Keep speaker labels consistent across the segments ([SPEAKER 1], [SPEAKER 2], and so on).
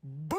[SPEAKER 1] Boo!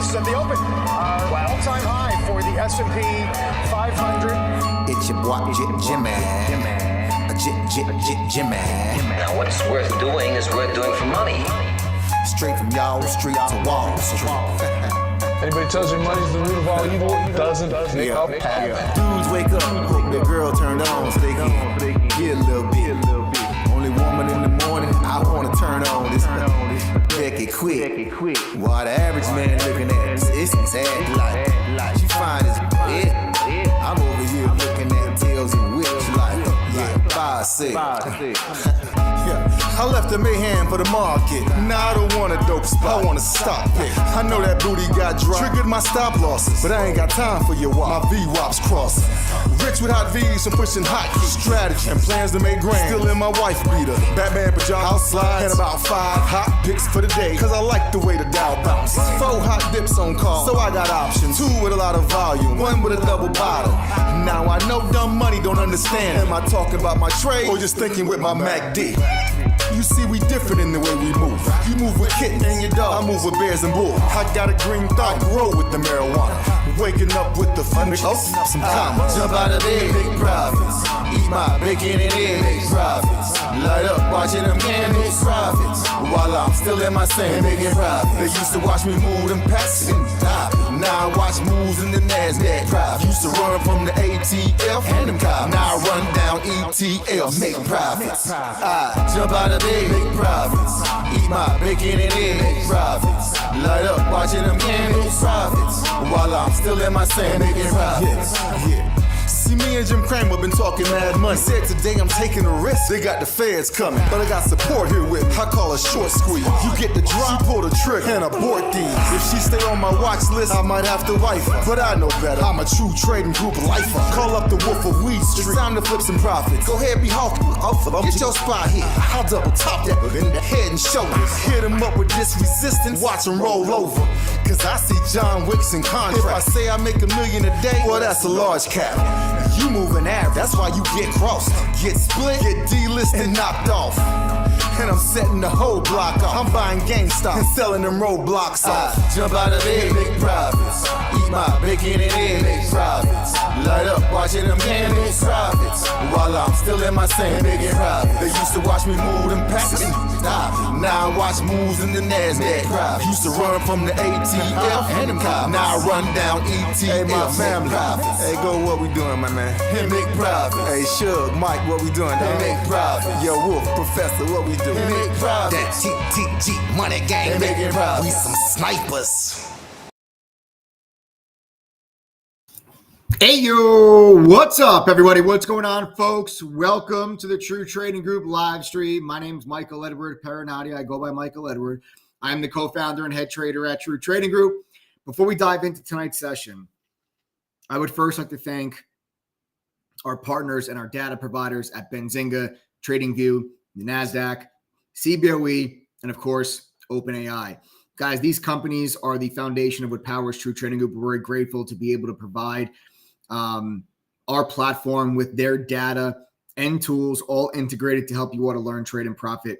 [SPEAKER 1] At the open, all-time high for the S&P 500.
[SPEAKER 2] It's your boy Jimmy. Jimmy.
[SPEAKER 3] Now, what's worth doing is worth doing for money.
[SPEAKER 2] Straight from y'all street to Wall Street.
[SPEAKER 4] Anybody tells you money's the root of all evil doesn't make up happen.
[SPEAKER 2] Dudes wake up, hope their girl turned on so they can get a little bit. Only woman in the morning, I wanna turn on this. Becky quick. While the average man looking at it's sad like she fine as it. I'm over here looking at tails and whips like 5'6". I left the mayhem for the market. Now I don't want a dope spot, I want to stop it. I know that booty got dry, triggered my stop losses, but I ain't got time for your wop. My V-wops crossing. Rich with hot V's and pushing hot strategy and plans to make grand. Still in my wife beater, Batman pajamas, house slides, and about 5 hot picks for the day. Cause I like the way the Dow bounces. 4 hot dips on call, so I got options. 2 with a lot of volume, 1 with a double bottle. Now I know dumb money don't understand. Am I talking about my trade or just thinking with my MACD? You see, we different in the way we move. You move with kittens and your dog, I move with bears and bulls. I got a green thought, grow with the marijuana. Waking up with the fun, some commas. Jump out of bed, big profits. Eat my bacon and eggs, big profits. Light up watching them big profits. While I'm still in my sand, making profits. They used to watch me move them packs and stop. Now I watch moves in the NASDAQ profits. Used to run from the ATF and them cops. Now I run down ETL, make profits. I jump out of bed, big profits. Eat my bacon and eggs, big profits. Light up watching them big profits. While I'm still in my sand, making profits. See, me and Jim Cramer been talking mad money. Said today I'm taking a risk. They got the feds coming, but I got support here with me. I call a short squeeze. You get the drop, pull the trigger, and abort these. If she stay on my watch list, I might have to wife her. But I know better. I'm a true trading group lifer. Call up the Wolf of Weed Street. It's time to flip some profits. Go ahead, be hawking. Get your spot here. I'll double top that in the head and shoulders. Hit him up with this resistance. Watch him roll over. Cause I see John Wicks in contract. If I say I make $1 million a day, well, that's a large cap. You moving average, that's why you get crossed. Get split, get delisted, and knocked off. and I'm setting the whole block off. I'm buying GameStop and selling them roadblocks off. Jump out of bed, make profits. Eat my bacon and eggs, make profits. Light up, watching them cans, make profits. While I'm still in my sand, making profits. They used to watch me move them packs. Now I watch moves in the NASDAQ. Used to run from the ATF and them cops. Now I run down ETF. Hey, my family. Hey, go, what we doing, my man? And make profits. Hey, Shug, Mike, what we doing? And make profits. Yo, Wolf, Professor, what we doing? And make profits. That TTG money gang. And making profits. We some snipers.
[SPEAKER 5] Hey, yo, what's up, everybody? What's going on, folks? Welcome to the True Trading Group live stream. My name is Michael Edward Paranati. I go by Michael Edward. I'm the co-founder and head trader at True Trading Group. Before we dive into tonight's session, I would first like to thank our partners and our data providers at Benzinga, TradingView, the NASDAQ, CBOE, and of course, OpenAI. Guys, these companies are the foundation of what powers True Trading Group. We're very grateful to be able to provide our platform with their data and tools all integrated to help you all to learn, trade, and profit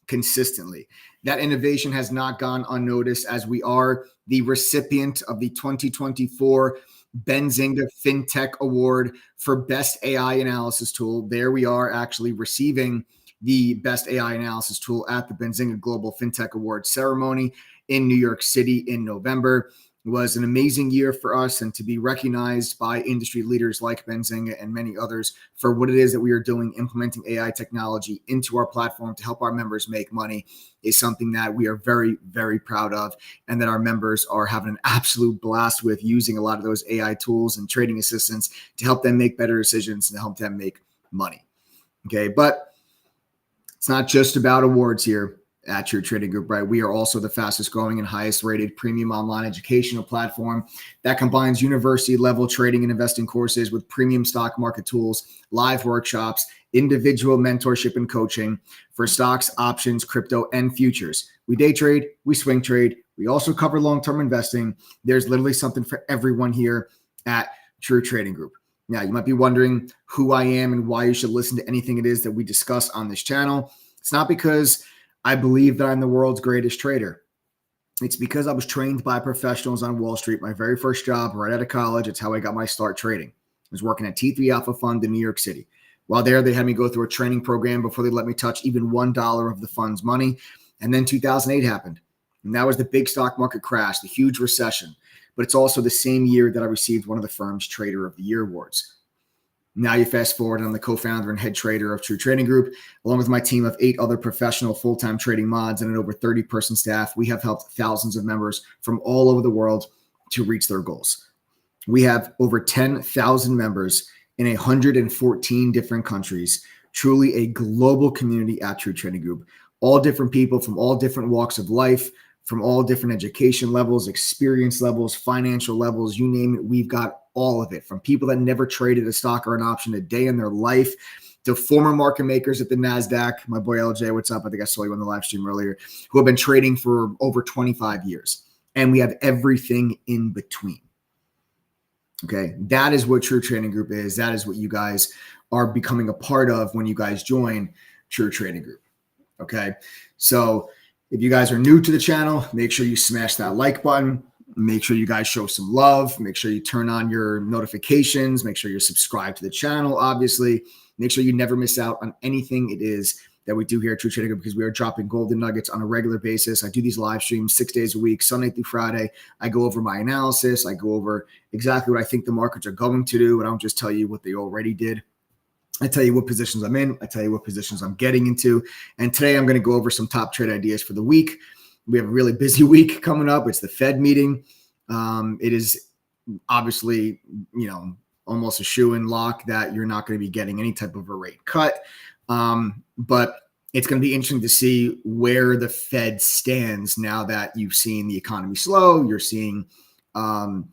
[SPEAKER 5] consistently. That innovation has not gone unnoticed, as we are the recipient of the 2024 Benzinga FinTech Award for Best AI Analysis Tool. There we are actually receiving the Best AI Analysis Tool at the Benzinga Global FinTech Award ceremony in New York City in November. It was an amazing year for us, and to be recognized by industry leaders like Benzinga and many others for what it is that we are doing, implementing AI technology into our platform to help our members make money, is something that we are very, very proud of, and that our members are having an absolute blast with, using a lot of those AI tools and trading assistants to help them make better decisions and to help them make money. Okay, but it's not just about awards here at True Trading Group, right? We are also the fastest growing and highest rated premium online educational platform that combines university level trading and investing courses with premium stock market tools, live workshops, individual mentorship and coaching for stocks, options, crypto, and futures. We day trade, we swing trade. We also cover long-term investing. There's literally something for everyone here at True Trading Group. Now, you might be wondering who I am and why you should listen to anything it is that we discuss on this channel. It's not because I believe that I'm the world's greatest trader. It's because I was trained by professionals on Wall Street. My very first job right out of college, it's how I got my start trading. I was working at T3 Alpha Fund in New York City. While there, they had me go through a training program before they let me touch even $1 of the fund's money. And then 2008 happened. And that was the big stock market crash, the huge recession. But it's also the same year that I received one of the firm's Trader of the Year awards. Now you fast forward, and I'm the co-founder and head trader of True Trading Group, along with my team of 8 other professional full-time trading mods and an over 30-person staff. We have helped thousands of members from all over the world to reach their goals. We have over 10,000 members in 114 different countries, truly a global community at True Trading Group. All different people from all different walks of life, from all different education levels, experience levels, financial levels, you name it, we've got all of it. From people that never traded a stock or an option a day in their life, to former market makers at the NASDAQ, my boy LJ, what's up? I think I saw you on the live stream earlier, who have been trading for over 25 years. And we have everything in between. Okay, that is what True Trading Group is. That is what you guys are becoming a part of when you guys join True Trading Group. Okay, so if you guys are new to the channel, make sure you smash that like button. Make sure you guys show some love. Make sure you turn on your notifications. Make sure you're subscribed to the channel, obviously. Make sure you never miss out on anything it is that we do here at True Trading Group, because we are dropping golden nuggets on a regular basis. I do these live streams 6 days a week, Sunday through Friday. I go over my analysis. I go over exactly what I think the markets are going to do, and I don't just tell you what they already did. I tell you what positions I'm in. I tell you what positions I'm getting into. And today I'm going to go over some top trade ideas for the week. We have a really busy week coming up. It's the Fed meeting. It is obviously, almost a shoe-in lock that you're not going to be getting any type of a rate cut. But it's going to be interesting to see where the Fed stands now that you've seen the economy slow. You're seeing, a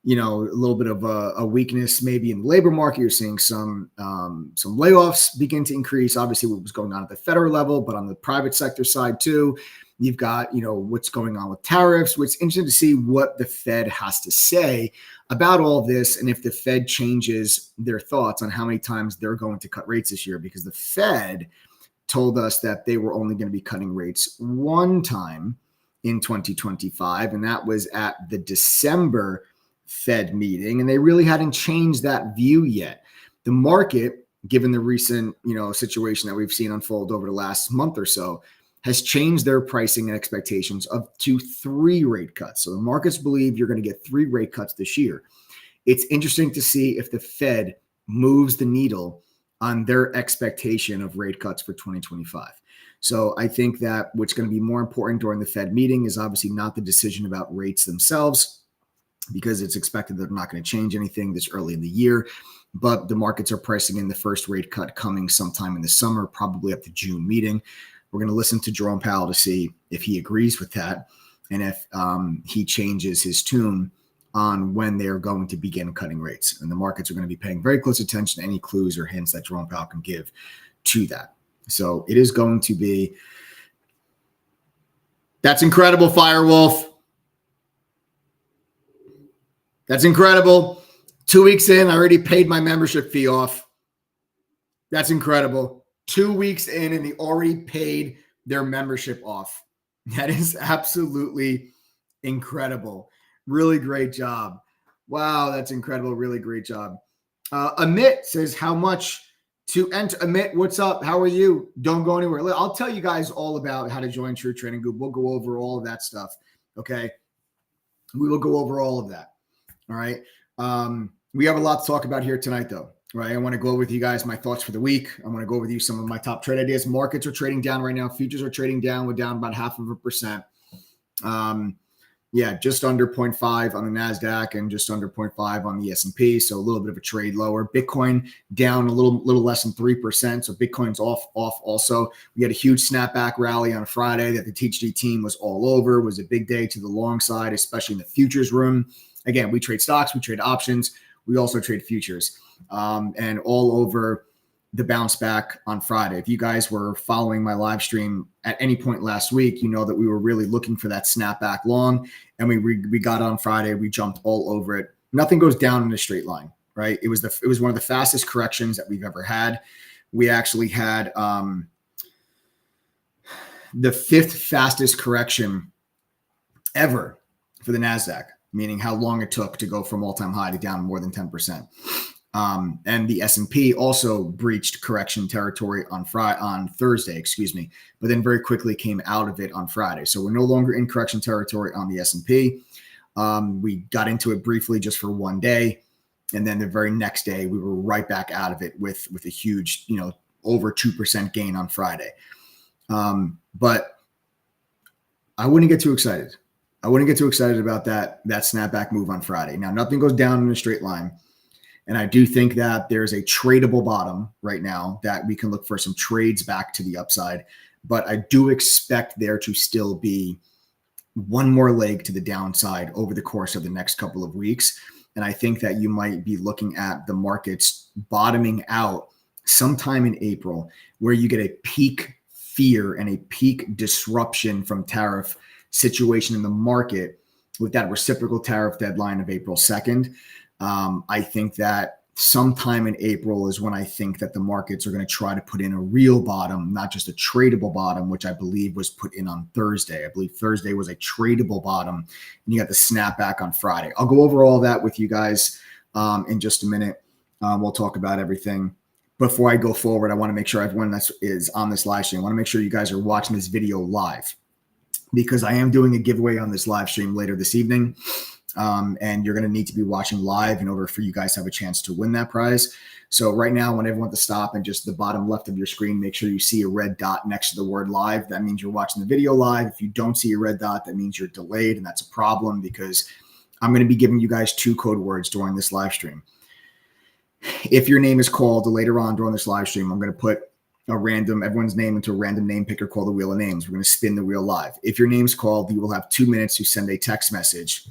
[SPEAKER 5] little bit of a weakness maybe in the labor market. You're seeing some layoffs begin to increase. Obviously, what was going on at the federal level, but on the private sector side too. You've got, what's going on with tariffs. It's interesting to see what the Fed has to say about all this, and if the Fed changes their thoughts on how many times they're going to cut rates this year, because the Fed told us that they were only going to be cutting rates one time in 2025, and that was at the December Fed meeting, and they really hadn't changed that view yet. The market, given the recent, situation that we've seen unfold over the last month or so, has changed their pricing and expectations up to 3 rate cuts. So the markets believe you're going to get 3 rate cuts this year. It's interesting to see if the Fed moves the needle on their expectation of rate cuts for 2025. So I think that what's going to be more important during the Fed meeting is obviously not the decision about rates themselves, because it's expected they're not going to change anything this early in the year. But the markets are pricing in the first rate cut coming sometime in the summer, probably at the June meeting. We're going to listen to Jerome Powell to see if he agrees with that and if he changes his tune on when they're going to begin cutting rates. And the markets are going to be paying very close attention to any clues or hints that Jerome Powell can give to that. So it is going to be, that's incredible, Firewolf. That's incredible. 2 weeks in, I already paid my membership fee off. That's incredible. 2 weeks in, and they already paid their membership off. That is absolutely incredible. Really great job. Wow, that's incredible. Really great job. Amit says, how much to enter? Amit, what's up? How are you? Don't go anywhere. I'll tell you guys all about how to join True Trading Group. We'll go over all of that stuff. Okay. We will go over all of that. All right. We have a lot to talk about here tonight, though. Right. I want to go over with you guys my thoughts for the week. I want to go over with you some of my top trade ideas. Markets are trading down right now. Futures are trading down. We're down about 0.5%. Just under 0.5 on the NASDAQ and just under 0.5 on the S&P. So a little bit of a trade lower. Bitcoin down a little less than 3%. So Bitcoin's off also. We had a huge snapback rally on Friday that the THD team was all over. It was a big day to the long side, especially in the futures room. Again, we trade stocks, we trade options. We also trade futures. And all over the bounce back on Friday. If you guys were following my live stream at any point last week, you know that we were really looking for that snapback long, and we got on Friday. We jumped all over it. Nothing goes down in a straight line, right? It was one of the fastest corrections that we've ever had. We actually had the 5th fastest correction ever for the NASDAQ, meaning how long it took to go from all-time high to down more than 10%. And the S&P also breached correction territory on Thursday, but then very quickly came out of it on Friday. So we're no longer in correction territory on the S&P. We got into it briefly just for one day. And then the very next day, we were right back out of it with a huge, over 2% gain on Friday. But I wouldn't get too excited. I wouldn't get too excited about that snapback move on Friday. Now, nothing goes down in a straight line. And I do think that there's a tradable bottom right now that we can look for some trades back to the upside. But I do expect there to still be one more leg to the downside over the course of the next couple of weeks. And I think that you might be looking at the markets bottoming out sometime in April, where you get a peak fear and a peak disruption from tariff situation in the market with that reciprocal tariff deadline of April 2nd. I think that sometime in April is when I think that the markets are going to try to put in a real bottom, not just a tradable bottom, which I believe was put in on Thursday. I believe Thursday was a tradable bottom, and you got the snapback on Friday. I'll go over all that with you guys in just a minute. We'll talk about everything. Before I go forward, I want to make sure everyone that is on this live stream, I want to make sure you guys are watching this video live, because I am doing a giveaway on this live stream later this evening. And you're going to need to be watching live in order for you guys to have a chance to win that prize. So right now, I want everyone to stop and just the bottom left of your screen, make sure you see a red dot next to the word live. That means you're watching the video live. If you don't see a red dot, that means you're delayed. And that's a problem, because I'm going to be giving you guys 2 code words during this live stream. If your name is called later on during this live stream, I'm going to put everyone's name into a random name picker called the Wheel of Names. We're going to spin the wheel live. If your name's called, you will have 2 minutes to send a text message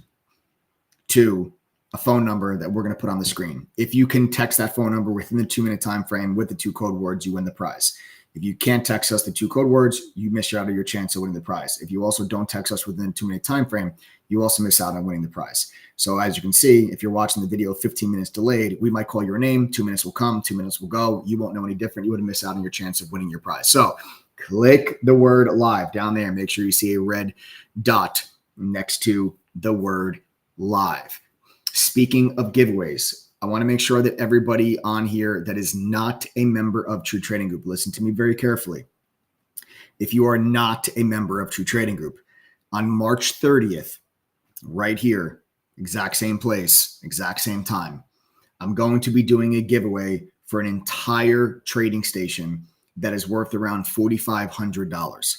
[SPEAKER 5] to a phone number that we're going to put on the screen. If you can text that phone number within the 2-minute time frame with the 2 code words, you win the prize. If you can't text us the 2 code words, you miss out on your chance of winning the prize. If you also don't text us within a 2-minute time frame, you also miss out on winning the prize. So as you can see, if you're watching the video 15 minutes delayed, we might call your name, 2 minutes will come, 2 minutes will go. You won't know any different. You would have missed out on your chance of winning your prize. So click the word live down there. Make sure you see a red dot next to the word live. Speaking of giveaways, I want to make sure that everybody on here that is not a member of True Trading Group, listen to me very carefully. If you are not a member of True Trading Group, on March 30th, right here, exact same place, exact same time, I'm going to be doing a giveaway for an entire trading station that is worth around $4,500.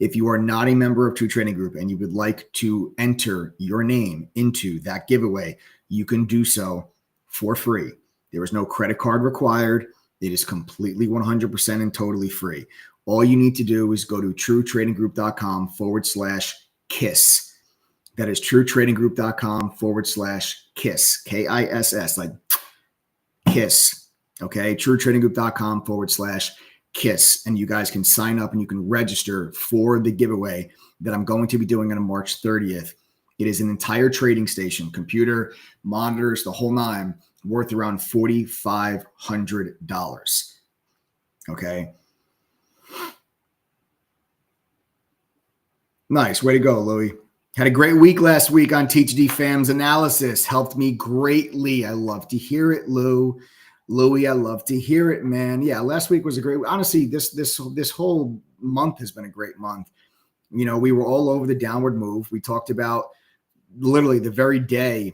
[SPEAKER 5] If you are not a member of True Trading Group and you would like to enter your name into that giveaway, you can do so for free. There is no credit card required. It is completely 100% and totally free. All you need to do is go to truetradinggroup.com/KISS. That is truetradinggroup.com/KISS, KISS, like KISS. Okay. truetradinggroup.com/KISS. And you guys can sign up and you can register for the giveaway that I'm going to be doing on March 30th. It is an entire trading station, computer, monitors, the whole nine, worth around $4,500. Okay. Nice. Way to go, Louie. Had a great week last week on THD Fam's analysis. Helped me greatly. I love to hear it, Lou. Louie, I love to hear it, man. Yeah, last week was a great. Honestly, this whole month has been a great month. You know, we were all over the downward move. We talked about literally the very day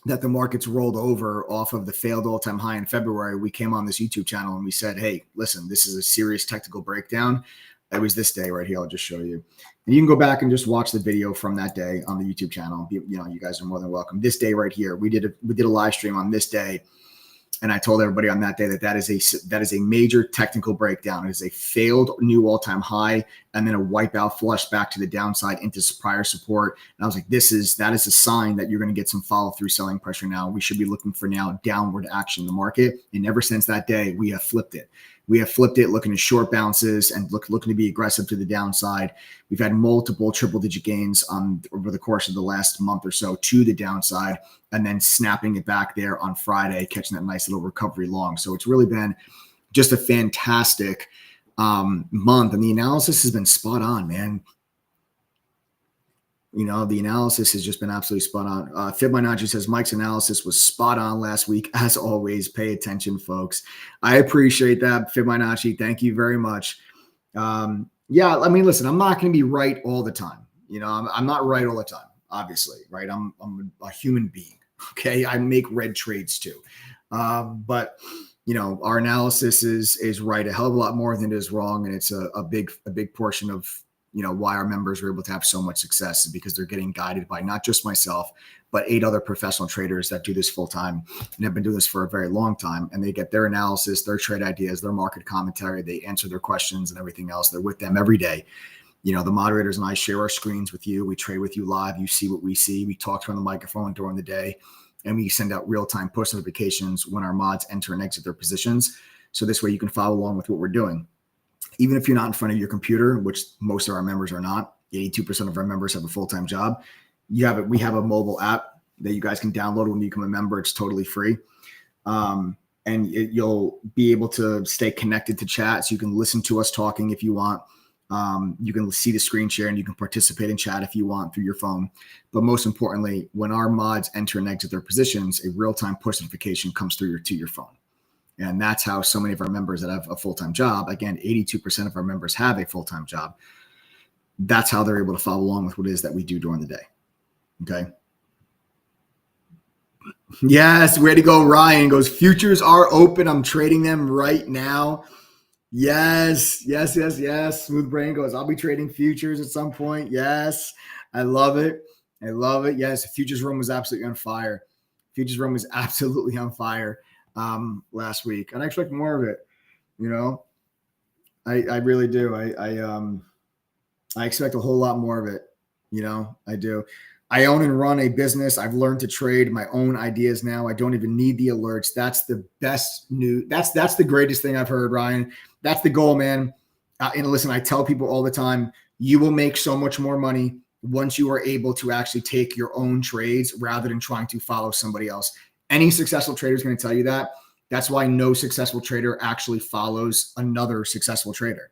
[SPEAKER 5] that the markets rolled over off of the failed all-time high in February. We came on this YouTube channel and we said, hey, listen, this is a serious technical breakdown. It was this day right here. I'll just show you. And you can go back and just watch the video from that day on the YouTube channel. You know, you guys are more than welcome. This day right here, we did a live stream on this day. And I told everybody on that day that is a major technical breakdown. It is a failed new all-time high and then a wipeout flush back to the downside into prior support. And I was like, that is a sign that you're going to get some follow-through selling pressure now. We should be looking for now downward action in the market. And ever since that day, we have flipped it. We have flipped it, looking at short bounces and looking to be aggressive to the downside. We've had multiple triple-digit gains over the course of the last month or so to the downside, and then snapping it back there on Friday, catching that nice little recovery long. So it's really been just a fantastic month, and the analysis has been spot on, man. You know, the analysis has just been absolutely spot on. Fibonacci says Mike's analysis was spot on last week. As always, pay attention, folks. I appreciate that, Fibonacci. Thank you very much. Yeah, I mean, listen, I'm not going to be right all the time. You know, I'm not right all the time, obviously, right? I'm a human being, okay? I make red trades too. But, you know, our analysis is right a hell of a lot more than it is wrong, and it's a big portion of, you know, why our members are able to have so much success is because they're getting guided by not just myself, but 8 other professional traders that do this full time and have been doing this for a very long time. And they get their analysis, their trade ideas, their market commentary. They answer their questions and everything else. They're with them every day. You know, the moderators and I share our screens with you. We trade with you live. You see what we see. We talk to on the microphone during the day, and we send out real-time push notifications when our mods enter and exit their positions. So this way you can follow along with what we're doing. Even if you're not in front of your computer, which most of our members are not, 82% of our members have a full-time job. We have a mobile app that you guys can download when you become a member. It's totally free. And you'll be able to stay connected to chat. So you can listen to us talking if you want. You can see the screen share and you can participate in chat if you want through your phone. But most importantly, when our mods enter and exit their positions, a real-time push notification comes through to your phone. And that's how so many of our members that have a full-time job, again, 82% of our members have a full-time job. That's how they're able to follow along with what it is that we do during the day. Okay. Yes. Way to go. Ryan goes, futures are open. I'm trading them right now. Yes. Yes. Yes. Yes. Smooth Brain goes, I'll be trading futures at some point. Yes. I love it. I love it. Yes. The futures room was absolutely on fire. Futures room was absolutely on fire last week. And I expect more of it. You know, I really do. I expect a whole lot more of it. You know, I do. I own and run a business. I've learned to trade my own ideas now. I don't even need the alerts. That's the best news. That's the greatest thing I've heard, Ryan. That's the goal, man. And listen, I tell people all the time, you will make so much more money once you are able to actually take your own trades rather than trying to follow somebody else. Any successful trader is going to tell you that. That's why no successful trader actually follows another successful trader,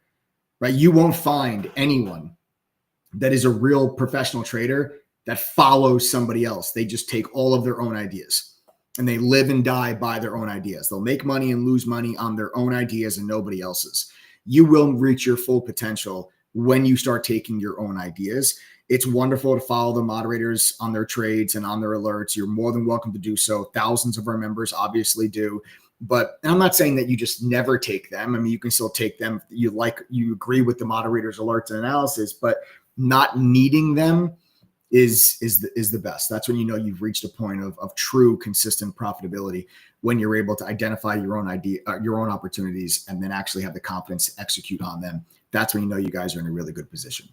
[SPEAKER 5] right? You won't find anyone that is a real professional trader that follows somebody else. They just take all of their own ideas and they live and die by their own ideas. They'll make money and lose money on their own ideas and nobody else's. You will reach your full potential when you start taking your own ideas. It's wonderful to follow the moderators on their trades and on their alerts. You're more than welcome to do so. Thousands of our members obviously do. But I'm not saying that you just never take them. I mean, you can still take them. You agree with the moderators' alerts and analysis, but not needing them is the best. That's when you know you've reached a point of true consistent profitability, when you're able to identify your own opportunities and then actually have the confidence to execute on them. That's when you know you guys are in a really good position.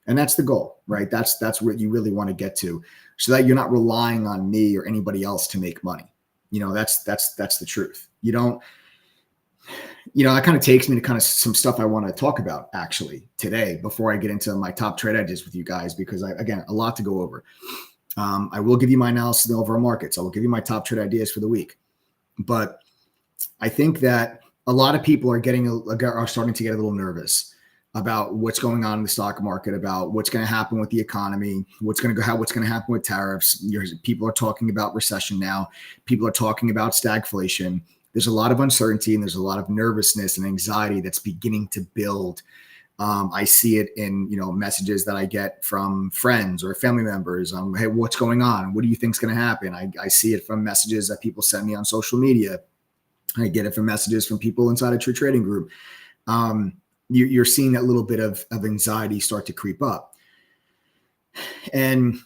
[SPEAKER 5] And that's the goal, right? That's what you really want to get to, so that you're not relying on me or anybody else to make money. That's the truth. That kind of takes me to kind of some stuff I want to talk about actually today before I get into my top trade ideas with you guys, because again, a lot to go over. I will give you my analysis of our markets. I will give you my top trade ideas for the week. But I think that a lot of people are starting to get a little nervous about what's going on in the stock market, about what's going to happen with the economy, what's going to happen with tariffs. People are talking about recession now. People are talking about stagflation. There's a lot of uncertainty and there's a lot of nervousness and anxiety that's beginning to build. I see it in messages that I get from friends or family members. Hey, what's going on? What do you think is going to happen? I see it from messages that people send me on social media. I get it from messages from people inside a True Trading Group. You're seeing that little bit of anxiety start to creep up. And,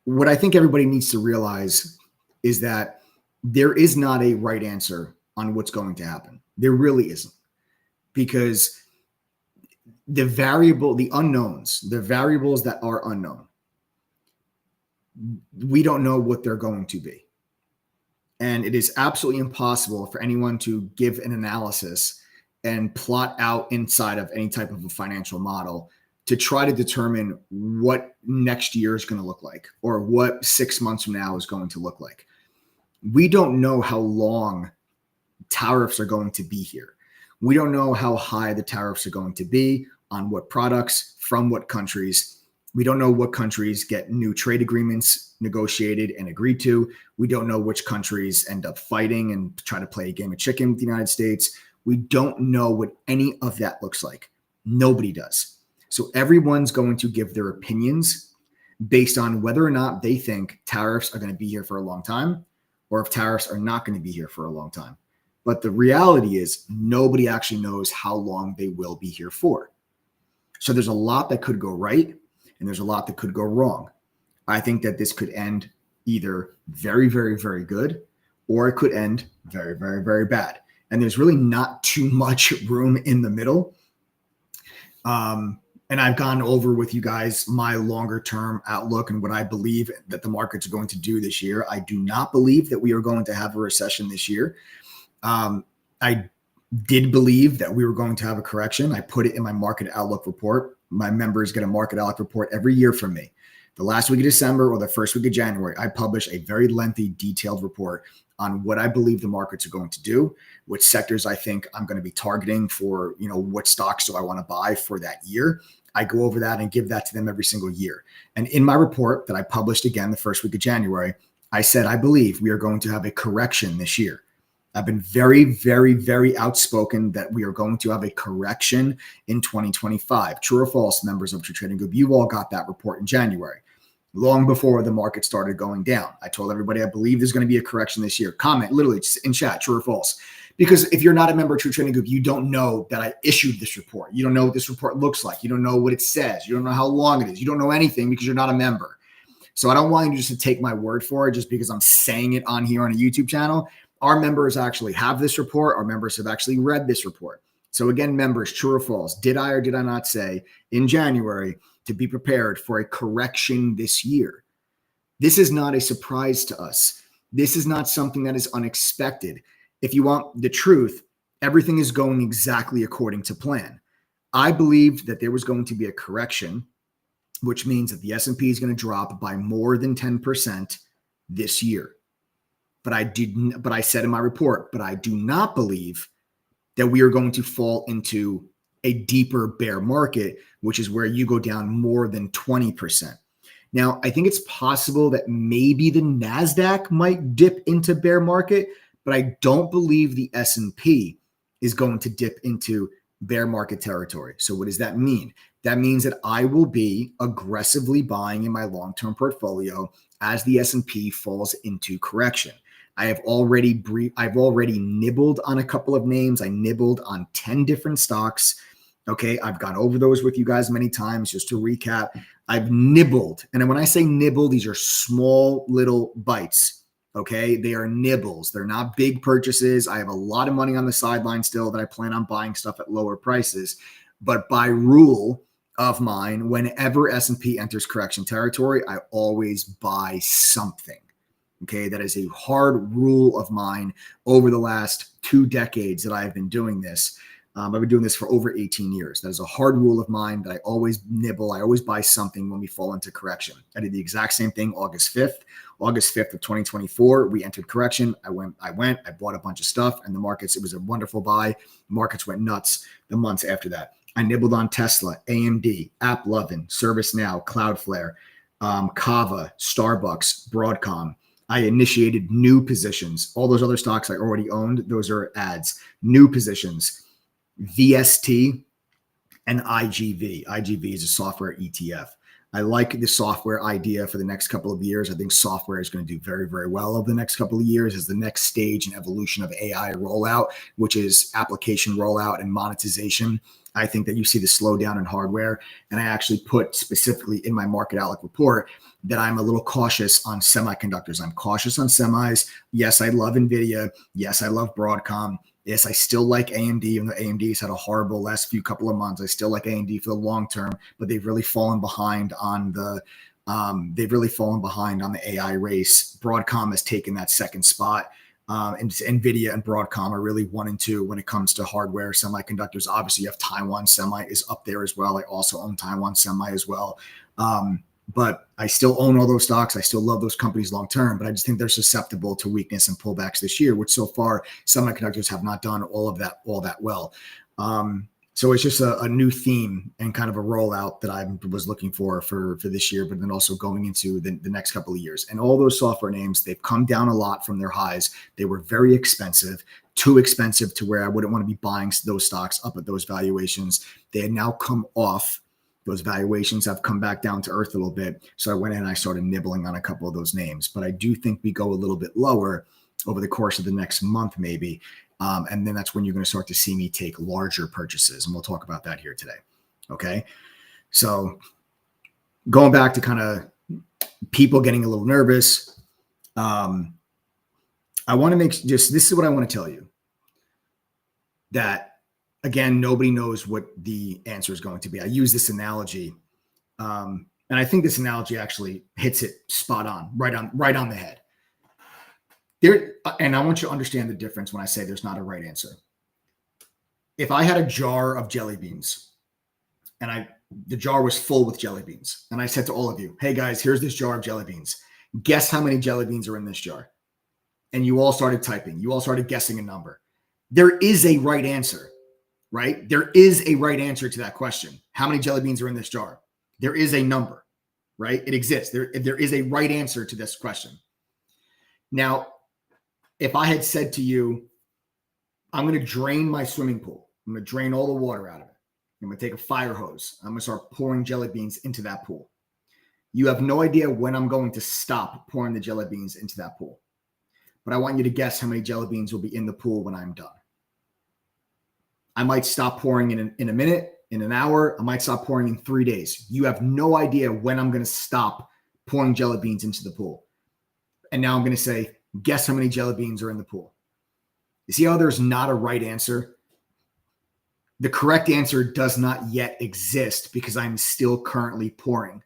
[SPEAKER 5] what I think everybody needs to realize is that there is not a right answer on what's going to happen. There really isn't, because the unknowns, the variables that are unknown, we don't know what they're going to be. And it is absolutely impossible for anyone to give an analysis and plot out inside of any type of a financial model to try to determine what next year is going to look like or what 6 months from now is going to look like. We don't know how long tariffs are going to be here. We don't know how high the tariffs are going to be, on what products, from what countries. We don't know what countries get new trade agreements negotiated and agreed to. We don't know which countries end up fighting and try to play a game of chicken with the United States. We don't know what any of that looks like. Nobody does. So everyone's going to give their opinions based on whether or not they think tariffs are going to be here for a long time, or if tariffs are not going to be here for a long time. But the reality is nobody actually knows how long they will be here for. So there's a lot that could go right and there's a lot that could go wrong. I think that this could end either very, very, very good, or it could end very, very, very bad. And there's really not too much room in the middle. And I've gone over with you guys my longer term outlook and what I believe that the markets are going to do this year. I do not believe that we are going to have a recession this year. I did believe that we were going to have a correction. I put it in my market outlook report. My members get a market outlook report every year from me. The last week of December or the first week of January, I publish a very lengthy, detailed report on what I believe the markets are going to do, which sectors I think I'm going to be targeting for, what stocks do I want to buy for that year. I go over that and give that to them every single year. And in my report that I published again the first week of January, I said, I believe we are going to have a correction this year. I've been very, very, very outspoken that we are going to have a correction in 2025. True or false, members of True Trading Group? You all got that report in January, long before the market started going down. I told everybody I believe there's going to be a correction this year. Comment literally just in chat, true or false. Because if you're not a member of True Trading Group, you don't know that I issued this report. You don't know what this report looks like. You don't know what it says. You don't know how long it is. You don't know anything because you're not a member. So I don't want you just to take my word for it just because I'm saying it on here on a YouTube channel. Our members actually have this report. Our members have actually read this report. So again, members, true or false, did I or did I not say in January to be prepared for a correction this year? This is not a surprise to us. This is not something that is unexpected. If you want the truth, everything is going exactly according to plan. I believed that there was going to be a correction, which means that the S&P is going to drop by more than 10% this year. But I said in my report, but I do not believe that we are going to fall into a deeper bear market, which is where you go down more than 20%. Now, I think it's possible that maybe the NASDAQ might dip into bear market, but I don't believe the S&P is going to dip into bear market territory. So what does that mean? That means that I will be aggressively buying in my long-term portfolio as the S&P falls into correction. I've already nibbled on a couple of names. I nibbled on 10 different stocks. Okay, I've gone over those with you guys many times. Just to recap, I've nibbled. And when I say nibble, these are small little bites. Okay, they are nibbles. They're not big purchases. I have a lot of money on the sideline still that I plan on buying stuff at lower prices. But by rule of mine, whenever S&P enters correction territory, I always buy something. Okay, that is a hard rule of mine over the last 2 decades that I've been doing this. I've been doing this for over 18 years. That is a hard rule of mine that I always nibble. I always buy something when we fall into correction. I did the exact same thing August 5th. August 5th of 2024, we entered correction. I bought a bunch of stuff, and the markets, it was a wonderful buy. The markets went nuts the months after that. I nibbled on Tesla, AMD, AppLovin, ServiceNow, Cloudflare, Kava, Starbucks, Broadcom. I initiated new positions. All those other stocks I already owned, those are ads. New positions, VST and IGV. IGV is a software ETF. I like the software idea for the next couple of years. I think software is going to do very, very well over the next couple of years as the next stage and evolution of AI rollout, which is application rollout and monetization. I think that you see the slowdown in hardware. And I actually put specifically in my market outlook report that I'm a little cautious on semiconductors. I'm cautious on semis. Yes, I love NVIDIA. Yes, I love Broadcom. Yes, I still like AMD, even though AMD's had a horrible last couple of months. I still like AMD for the long term, but they've really fallen behind on the AI race. Broadcom has taken that second spot. And NVIDIA and Broadcom are really 1 and 2 when it comes to hardware, semiconductors. Obviously, you have Taiwan Semi is up there as well. I also own Taiwan Semi as well. But I still own all those stocks. I still love those companies long term, but I just think they're susceptible to weakness and pullbacks this year, which so far semiconductors have not done all that well. So it's just a new theme and kind of a rollout that I was looking for this year, but then also going into the next couple of years. And all those software names, they've come down a lot from their highs. They were very expensive, too expensive to where I wouldn't want to be buying those stocks up at those valuations. They had now come off. Those valuations have come back down to earth a little bit. So I went in and I started nibbling on a couple of those names. But I do think we go a little bit lower over the course of the next month, maybe. And then that's when you're going to start to see me take larger purchases. And we'll talk about that here today. Okay. So going back to kind of people getting a little nervous. I want to this is what I want to tell you. That again, nobody knows what the answer is going to be. I use this analogy. And I think this analogy actually hits it spot on, right on the head. And I want you to understand the difference when I say there's not a right answer. If I had a jar of jelly beans and the jar was full with jelly beans, and I said to all of you, hey guys, here's this jar of jelly beans. Guess how many jelly beans are in this jar? And you all started typing. You all started guessing a number. There is a right answer, right? There is a right answer to that question. How many jelly beans are in this jar? There is a number, right? It exists. There is a right answer to this question. Now, if I had said to you, I'm going to drain my swimming pool. I'm going to drain all the water out of it. I'm going to take a fire hose. I'm going to start pouring jelly beans into that pool. You have no idea when I'm going to stop pouring the jelly beans into that pool. But I want you to guess how many jelly beans will be in the pool when I'm done. I might stop pouring in a minute, in an hour. I might stop pouring in 3 days. You have no idea when I'm going to stop pouring jelly beans into the pool. And now I'm going to say, guess how many jelly beans are in the pool. You see how there's not a right answer? The correct answer does not yet exist because I'm still currently pouring.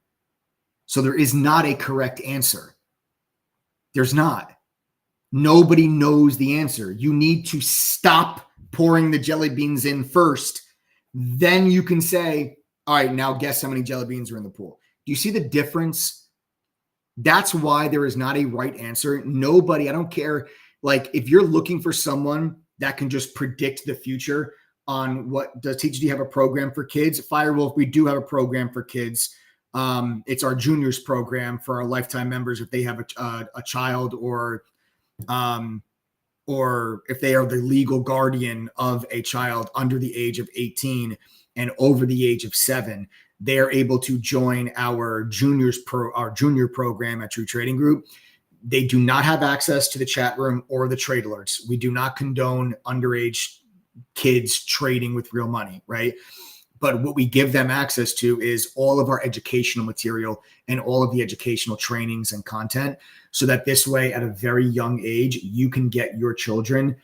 [SPEAKER 5] So there is not a correct answer. There's not. Nobody knows the answer. You need to stop pouring the jelly beans in first. Then you can say, all right, now guess how many jelly beans are in the pool. Do you see the difference? That's why there is not a right answer. Nobody, I don't care. Like if you're looking for someone that can just predict the future on what does Teach, do you have a program for kids? Firewolf, we do have a program for kids. It's our juniors program for our lifetime members. If they have a child or if they are the legal guardian of a child under the age of 18 and over the age of 7, they are able to join our junior program at True Trading Group. They do not have access to the chat room or the trade alerts. We do not condone underage kids trading with real money, right? But what we give them access to is all of our educational material and all of the educational trainings and content, so that this way, at a very young age, you can get your children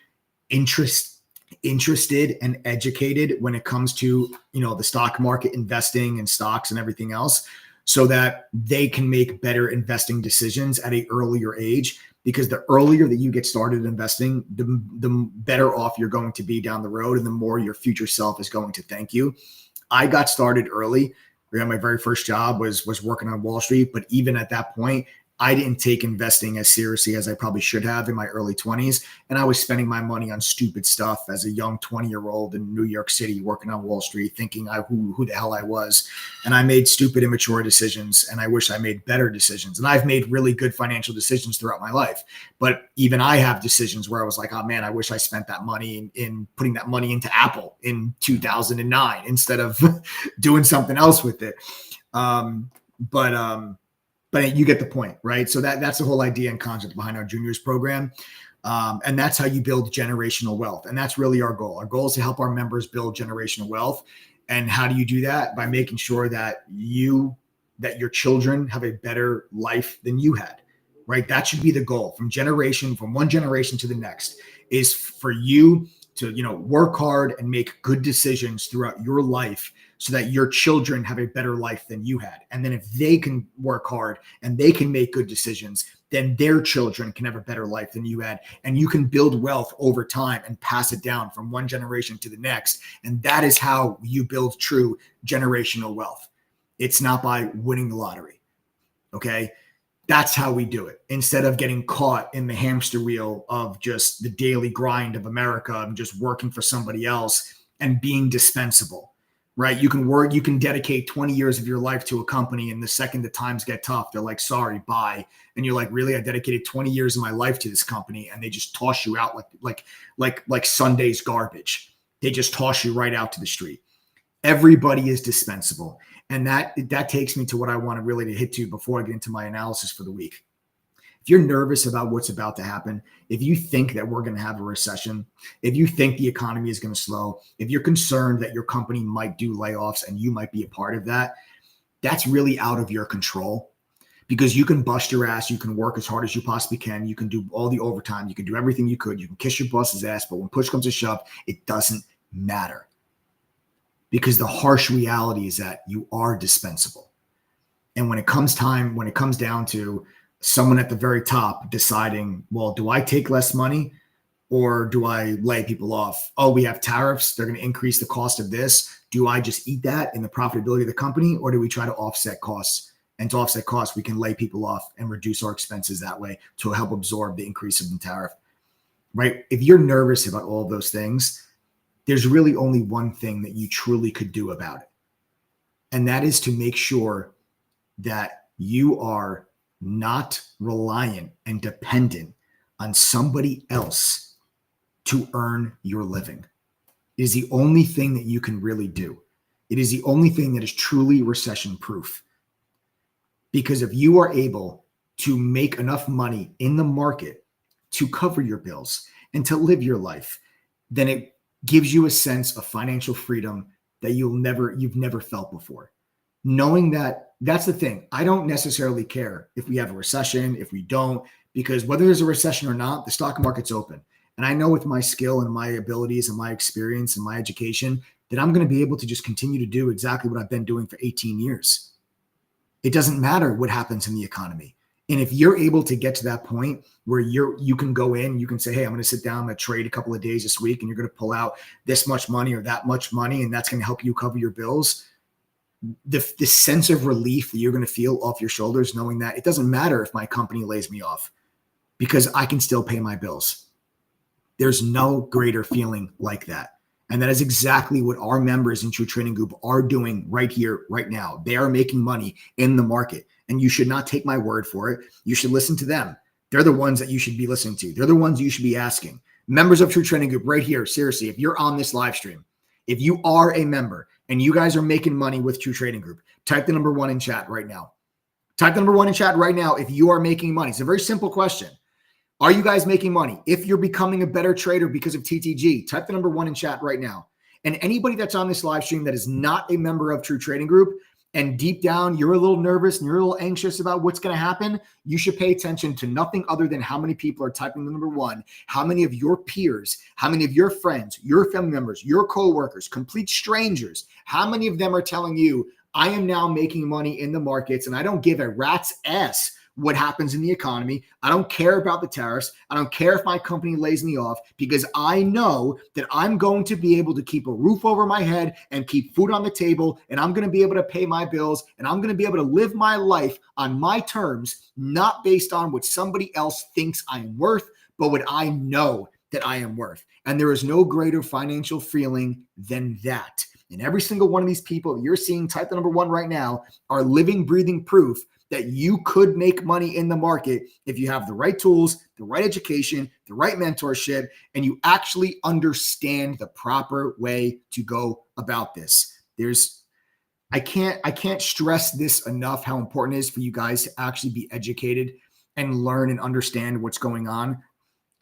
[SPEAKER 5] interested and educated when it comes to, the stock market, investing in stocks and everything else, so that they can make better investing decisions at an earlier age. Because the earlier that you get started investing, the better off you're going to be down the road, and the more your future self is going to thank you. I got started early. My very first job was working on Wall Street. But even at that point, I didn't take investing as seriously as I probably should have in my early 20s. And I was spending my money on stupid stuff as a young 20-year-old in New York City working on Wall Street, thinking who the hell I was. And I made stupid, immature decisions. And I wish I made better decisions. And I've made really good financial decisions throughout my life. But even I have decisions where I was like, oh man, I wish I spent that money in putting that money into Apple in 2009 instead of doing something else with it. But you get the point, right? So that's the whole idea and concept behind our juniors program. And that's how you build generational wealth. And that's really our goal. Our goal is to help our members build generational wealth. And how do you do that? By making sure that your children have a better life than you had, right? That should be the goal from one generation to the next, is for you to, work hard and make good decisions throughout your life, so that your children have a better life than you had. And then if they can work hard and they can make good decisions, then their children can have a better life than you had. And you can build wealth over time and pass it down from one generation to the next. And that is how you build true generational wealth. It's not by winning the lottery. Okay. That's how we do it. Instead of getting caught in the hamster wheel of just the daily grind of America and just working for somebody else and being dispensable. Right? You can dedicate 20 years of your life to a company, and the second the times get tough, they're like, sorry, bye. And you're like, really? I dedicated 20 years of my life to this company, and they just toss you out like Sunday's garbage. They just toss you right out to the street. Everybody is dispensable. And that takes me to what I want to really hit to before I get into my analysis for the week. If you're nervous about what's about to happen, if you think that we're going to have a recession, if you think the economy is going to slow, if you're concerned that your company might do layoffs and you might be a part of that, that's really out of your control, because you can bust your ass. You can work as hard as you possibly can. You can do all the overtime. You can do everything you could. You can kiss your boss's ass. But when push comes to shove, it doesn't matter, because the harsh reality is that you are dispensable. And when it comes down to someone at the very top deciding, well, do I take less money or do I lay people off? Oh, we have tariffs. They're going to increase the cost of this. Do I just eat that in the profitability of the company, or do we try to offset costs? And to offset costs, we can lay people off and reduce our expenses that way to help absorb the increase of the tariff, right? If you're nervous about all of those things, there's really only one thing that you truly could do about it. And that is to make sure that you are not reliant and dependent on somebody else to earn your living. It is the only thing that you can really do. It is the only thing that is truly recession proof. Because if you are able to make enough money in the market to cover your bills and to live your life, then it gives you a sense of financial freedom that you've never felt before. Knowing that, that's the thing. I don't necessarily care if we have a recession, if we don't, because whether there's a recession or not, the stock market's open. And I know with my skill and my abilities and my experience and my education, then I'm going to be able to just continue to do exactly what I've been doing for 18 years. It doesn't matter what happens in the economy. And if you're able to get to that point where you can go in, you can say, hey, I'm going to sit down, I'm going to trade a couple of days this week, and you're going to pull out this much money or that much money, and that's going to help you cover your bills. The sense of relief that you're going to feel off your shoulders, knowing that it doesn't matter if my company lays me off because I can still pay my bills. There's no greater feeling like that. And that is exactly what our members in True Trading Group are doing right here, right now. They are making money in the market. And you should not take my word for it. You should listen to them. They're the ones that you should be listening to. They're the ones you should be asking. Members of True Trading Group right here, seriously, if you're on this live stream, if you are a member and you guys are making money with True Trading Group, type the number 1 in chat right now. Type the number 1 in chat right now if you are making money. It's a very simple question. Are you guys making money? If you're becoming a better trader because of TTG, type the number 1 in chat right now. And anybody that's on this live stream that is not a member of True Trading Group, and deep down you're a little nervous and you're a little anxious about what's going to happen, you should pay attention to nothing other than how many people are typing the number 1, how many of your peers, how many of your friends, your family members, your coworkers, complete strangers, how many of them are telling you, I am now making money in the markets and I don't give a rat's ass what happens in the economy. I don't care about the tariffs. I don't care if my company lays me off because I know that I'm going to be able to keep a roof over my head and keep food on the table, and I'm going to be able to pay my bills, and I'm going to be able to live my life on my terms, not based on what somebody else thinks I am worth, but what I know that I am worth. And there is no greater financial feeling than that. And every single one of these people that you're seeing type the number 1 right now are living, breathing proof that you could make money in the market if you have the right tools, the right education, the right mentorship, and you actually understand the proper way to go about this. I can't stress this enough, how important it is for you guys to actually be educated and learn and understand what's going on.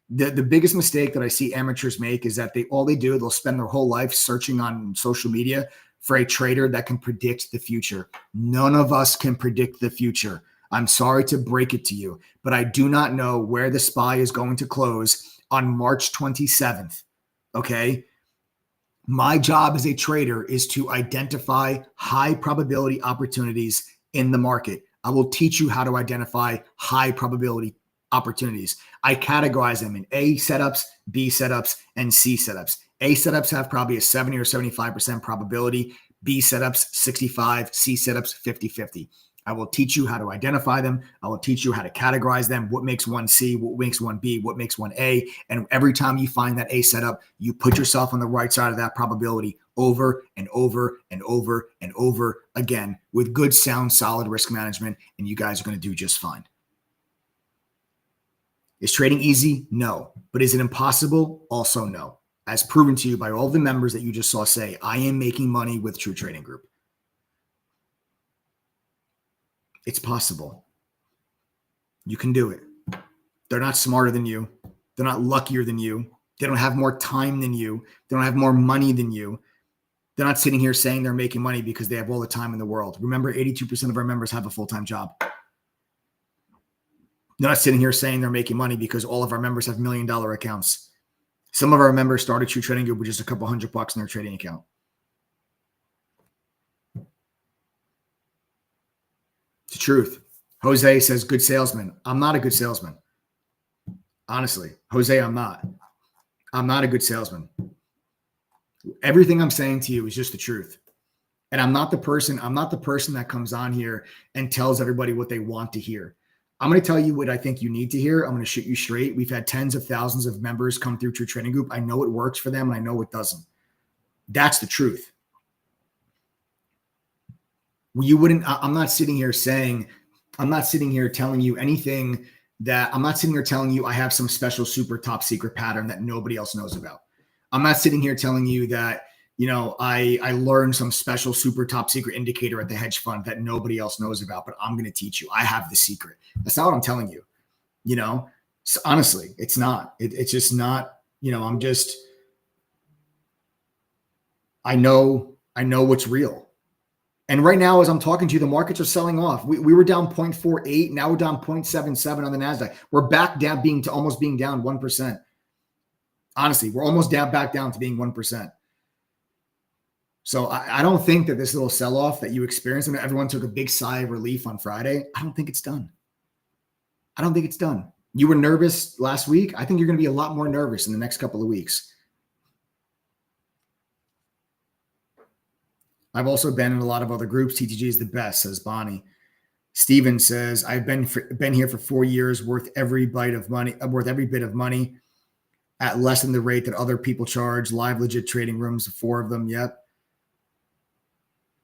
[SPEAKER 5] The biggest mistake that I see amateurs make is that they'll spend their whole life searching on social media for a trader that can predict the future. None of us can predict the future. I'm sorry to break it to you, but I do not know where the SPY is going to close on March 27th. Okay. My job as a trader is to identify high probability opportunities in the market. I will teach you how to identify high probability opportunities. I categorize them in A setups, B setups, and C setups. A setups have probably a 70 or 75% probability. B setups, 65. C setups, 50-50. I will teach you how to identify them. I will teach you how to categorize them. What makes one C, what makes one B, what makes one A. And every time you find that A setup, you put yourself on the right side of that probability over and over and over and over again with good, sound, solid risk management. And you guys are going to do just fine. Is trading easy? No. But is it impossible? Also no. As proven to you by all the members that you just saw say, I am making money with True Trading Group. It's possible. You can do it. They're not smarter than you. They're not luckier than you. They don't have more time than you. They don't have more money than you. They're not sitting here saying they're making money because they have all the time in the world. Remember, 82% of our members have a full-time job. They're not sitting here saying they're making money because all of our members have $1 million accounts. Some of our members started True Trading Group with just a couple $100 in their trading account. It's the truth. Jose says, good salesman. I'm not a good salesman. Honestly, Jose, I'm not. I'm not a good salesman. Everything I'm saying to you is just the truth. And I'm not the person that comes on here and tells everybody what they want to hear. I'm going to tell you what I think you need to hear. I'm going to shoot you straight. We've had tens of thousands of members come through True Trading Group. I know it works for them and I know it doesn't. That's the truth. I'm not sitting here telling you anything I'm not sitting here telling you I have some special super top secret pattern that nobody else knows about. I'm not sitting here telling you that, I learned some special super top secret indicator at the hedge fund that nobody else knows about, but I'm going to teach you. I have the secret. That's not what I'm telling you. So honestly, it's not. It's just not, I know what's real. And right now, as I'm talking to you, the markets are selling off. We were down 0.48. Now we're down 0.77 on the NASDAQ. We're back down almost being down 1%. Honestly, we're almost back down to being 1%. So I don't think that this little sell-off that you experienced, and everyone took a big sigh of relief on Friday. I don't think it's done. I don't think it's done. You were nervous last week. I think you're going to be a lot more nervous in the next couple of weeks. I've also been in a lot of other groups. TTG is the best, says Bonnie. Steven says, I've been here for 4 years, worth every bit of money at less than the rate that other people charge. Live legit trading rooms, 4 of them. Yep.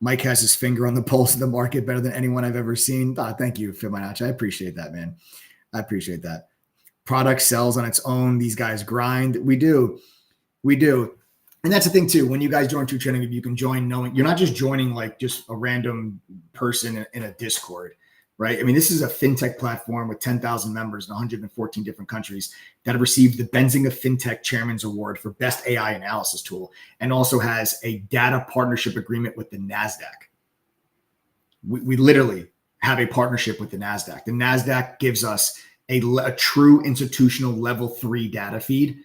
[SPEAKER 5] Mike has his finger on the pulse of the market better than anyone I've ever seen. Thank you, Fibonacci. I appreciate that, man. I appreciate that. Product sells on its own. These guys grind. We do. And that's the thing too. When you guys join True Trading, you can join knowing you're not just joining like just a random person in a Discord, right? I mean, this is a fintech platform with 10,000 members in 114 different countries that have received the Benzinga Fintech Chairman's Award for Best AI Analysis Tool, and also has a data partnership agreement with the NASDAQ. We literally have a partnership with the NASDAQ. The NASDAQ gives us a true institutional level 3 data feed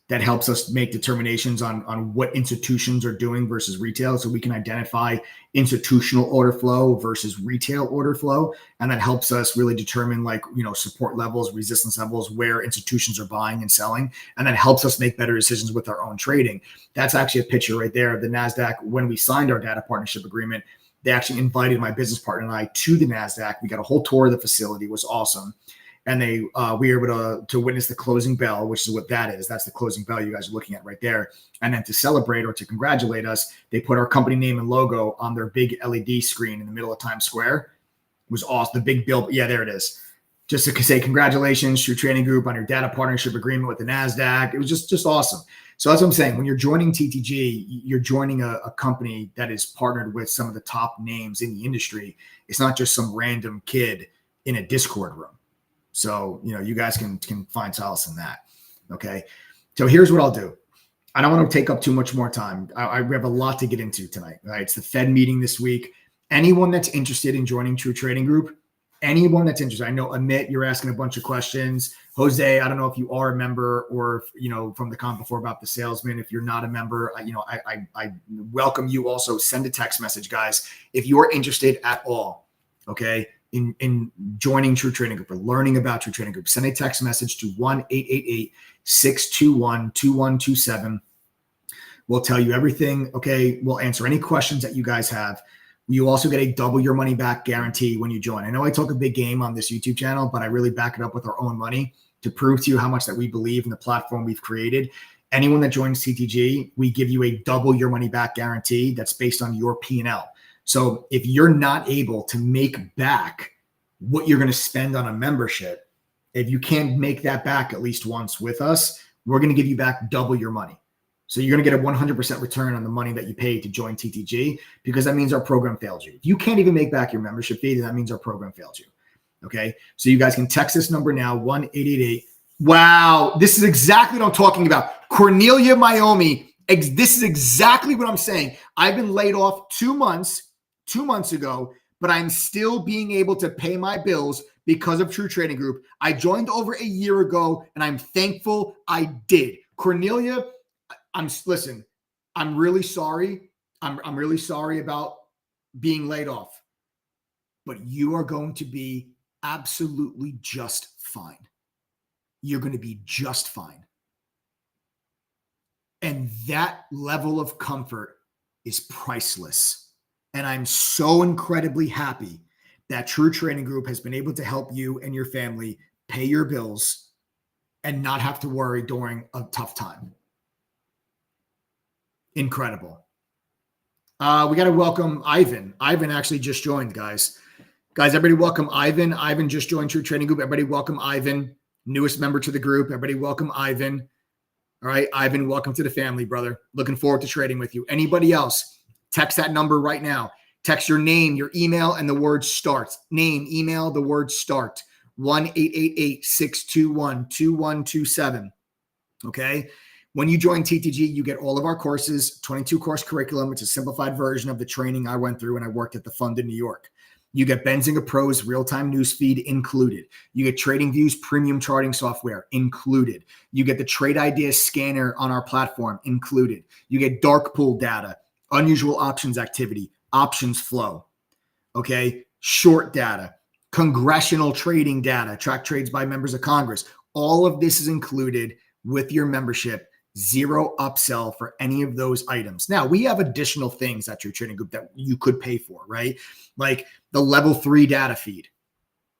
[SPEAKER 5] that helps us make determinations on what institutions are doing versus retail. So we can identify institutional order flow versus retail order flow. And that helps us really determine support levels, resistance levels, where institutions are buying and selling. And that helps us make better decisions with our own trading. That's actually a picture right there of the NASDAQ. When we signed our data partnership agreement, they actually invited my business partner and I to the NASDAQ. We got a whole tour of the facility. It was awesome. And we were able to witness the closing bell, which is what that is. That's the closing bell you guys are looking at right there. And then to celebrate or to congratulate us, they put our company name and logo on their big LED screen in the middle of Times Square. It was awesome. The big bill. Yeah, there it is. Just to say congratulations, True Trading Group, on your data partnership agreement with the NASDAQ. It was just awesome. So that's what I'm saying. When you're joining TTG, you're joining a company that is partnered with some of the top names in the industry. It's not just some random kid in a Discord room. So, you guys can find solace in that. Okay. So here's what I'll do. I don't want to take up too much more time. We have a lot to get into tonight, right? It's the Fed meeting this week. Anyone that's interested in joining True Trading Group, anyone that's interested, I know Amit, you're asking a bunch of questions. Jose, I don't know if you are a member or, from the comment before about the salesman. If you're not a member, I welcome you. Also send a text message, guys, if you are interested at all. Okay. In joining True Trading Group or learning about True Trading Group, send a text message to 1-888-621-2127. We'll tell you everything. Okay. We'll answer any questions that you guys have. You also get a double your money back guarantee when you join. I know I talk a big game on this YouTube channel, but I really back it up with our own money to prove to you how much that we believe in the platform we've created. Anyone that joins TTG, we give you a double your money back guarantee that's based on your P&L. So if you're not able to make back what you're going to spend on a membership, if you can't make that back at least once with us, we're going to give you back double your money. So you're going to get a 100% return on the money that you paid to join TTG, because that means our program failed you. If you can't even make back your membership fee, then that means our program failed you. Okay. So you guys can text this number now, 1-888. Wow. This is exactly what I'm talking about. Cornelia Myomi. This is exactly what I'm saying. I've been laid off 2 months ago, but I'm still being able to pay my bills because of True Trading Group. I joined over a year ago, and I'm thankful I did. Cornelia, I'm really sorry. I'm really sorry about being laid off, but you are going to be absolutely just fine. You're going to be just fine. And that level of comfort is priceless. And I'm so incredibly happy that True Trading Group has been able to help you and your family pay your bills and not have to worry during a tough time. Incredible. We got to welcome Ivan. Ivan actually just joined, guys. Everybody welcome Ivan. Ivan just joined True Trading Group. Everybody welcome Ivan, newest member to the group. Everybody welcome Ivan. All right, Ivan, welcome to the family, brother. Looking forward to trading with you. Anybody else? Text that number right now. Text your name, your email, and the word START. Name, email, the word START. 1-888-621-2127. Okay? When you join TTG, you get all of our courses, 22-course curriculum. It's a simplified version of the training I went through when I worked at the fund in New York. You get Benzinga Pro's real-time news feed included. You get TradingView's premium charting software included. You get the Trade Ideas scanner on our platform included. You get dark pool data, unusual options activity, options flow, okay, short data, congressional trading data, track trades by members of Congress. All of this is included with your membership. Zero upsell for any of those items. Now, we have additional things at your trading group that you could pay for, right? Like the level 3 data feed.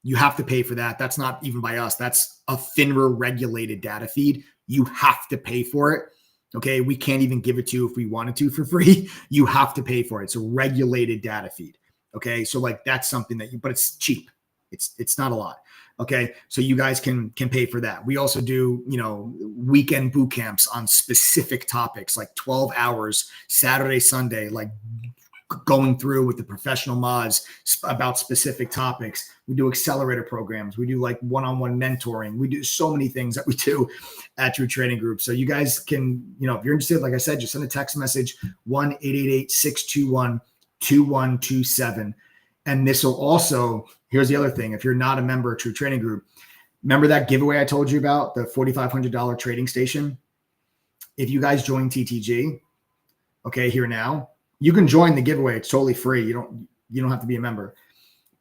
[SPEAKER 5] You have to pay for that. That's not even by us. That's a FINRA regulated data feed. You have to pay for it. Okay. We can't even give it to you if we wanted to for free. You have to pay for it. It's a regulated data feed. Okay. So like that's something that but it's cheap. It's not a lot. Okay. So you guys can pay for that. We also do, weekend boot camps on specific topics, like 12 hours, Saturday, Sunday, like going through with the professional mods about specific topics. We do accelerator programs. We do like one-on-one mentoring. We do so many things that we do at your trading group. So you guys can, if you're interested, like I said, just send a text message 1-888-621-2127. And this will also, here's the other thing. If you're not a member of True Trading Group, remember that giveaway I told you about, the $4,500 trading station? If you guys join TTG, okay, here now, you can join the giveaway. It's totally free. You don't have to be a member.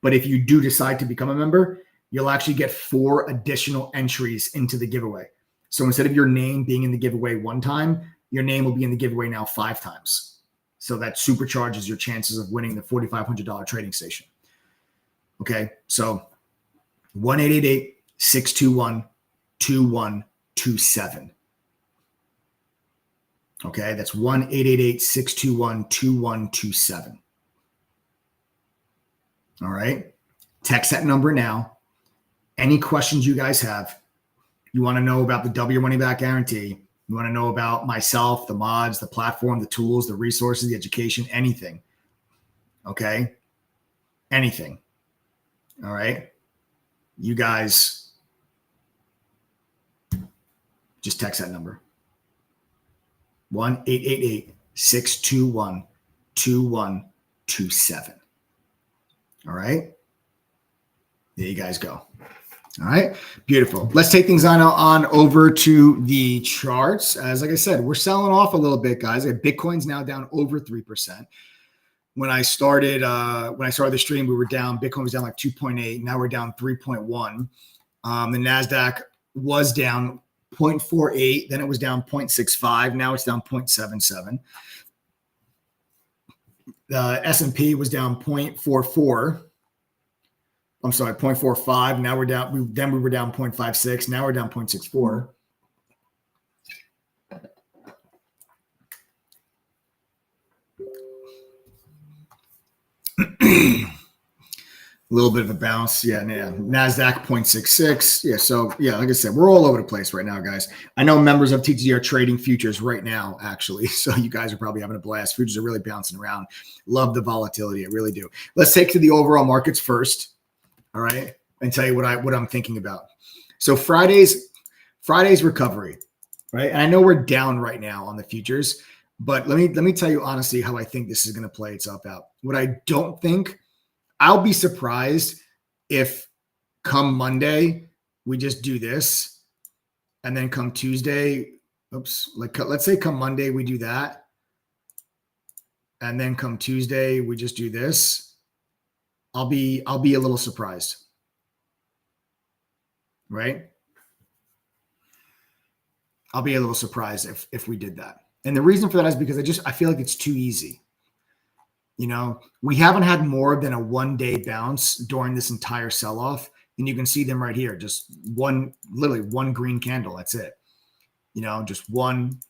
[SPEAKER 5] But if you do decide to become a member, you'll actually get 4 additional entries into the giveaway. So instead of your name being in the giveaway 1 time, your name will be in the giveaway now 5 times. So that supercharges your chances of winning the $4,500 trading station. Okay, so 1-888-621-2127. Okay, that's 1-888-621-2127. All right, text that number now. Any questions you guys have, you want to know about the double your money back guarantee, you want to know about myself, the mods, the platform, the tools, the resources, the education, anything. Okay, anything. All right, you guys just text that number. 1-888-621-2127. All right. There you guys go. All right. Beautiful. Let's take things on over to the charts. As like I said, we're selling off a little bit, guys. Bitcoin's now down over 3%. When I started the stream, we were down. Bitcoin was down like 2.8. Now we're down 3.1. The NASDAQ was down 0.48, then it was down 0.65. Now it's down 0.77. The S&P was down 0.44. I'm sorry, 0.45. Now we're down. We were down 0.56. Now we're down 0.64. A little bit of a bounce. Yeah. NASDAQ 0.66. Yeah. So yeah, like I said, we're all over the place right now, guys. I know members of TTG are trading futures right now, actually. So you guys are probably having a blast. Futures are really bouncing around. Love the volatility. I really do. Let's take to the overall markets first. All right. And tell you what I'm thinking about. So Friday's recovery, right? And I know we're down right now on the futures, but let me tell you honestly how I think this is going to play itself out. What I don't think, I'll be surprised if come Monday, we just do this. And then come Tuesday, let's say come Monday, we do that. And then come Tuesday, we just do this. I'll be a little surprised. Right? I'll be a little surprised if we did that. And the reason for that is because I feel like it's too easy. We haven't had more than a 1-day bounce during this entire sell-off. And you can see them right here. Just literally one green candle. That's it. Just one.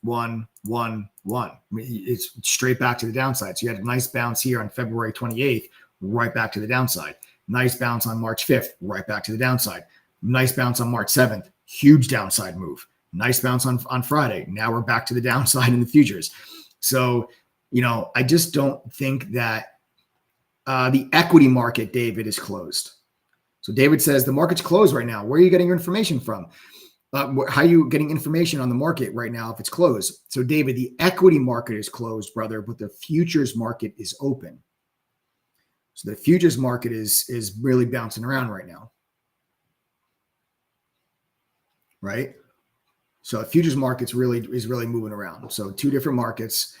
[SPEAKER 5] It's straight back to the downside. So you had a nice bounce here on February 28th, right back to the downside. Nice bounce on March 5th, right back to the downside. Nice bounce on March 7th, huge downside move. Nice bounce on Friday. Now we're back to the downside in the futures. So, I just don't think that the equity market, David, is closed. So David says the market's closed right now. Where are you getting your information from? How are you getting information on the market right now if it's closed? So David, the equity market is closed, brother, but the futures market is open. So the futures market is really bouncing around right now. Right? So the futures market's is really moving around. So two different markets.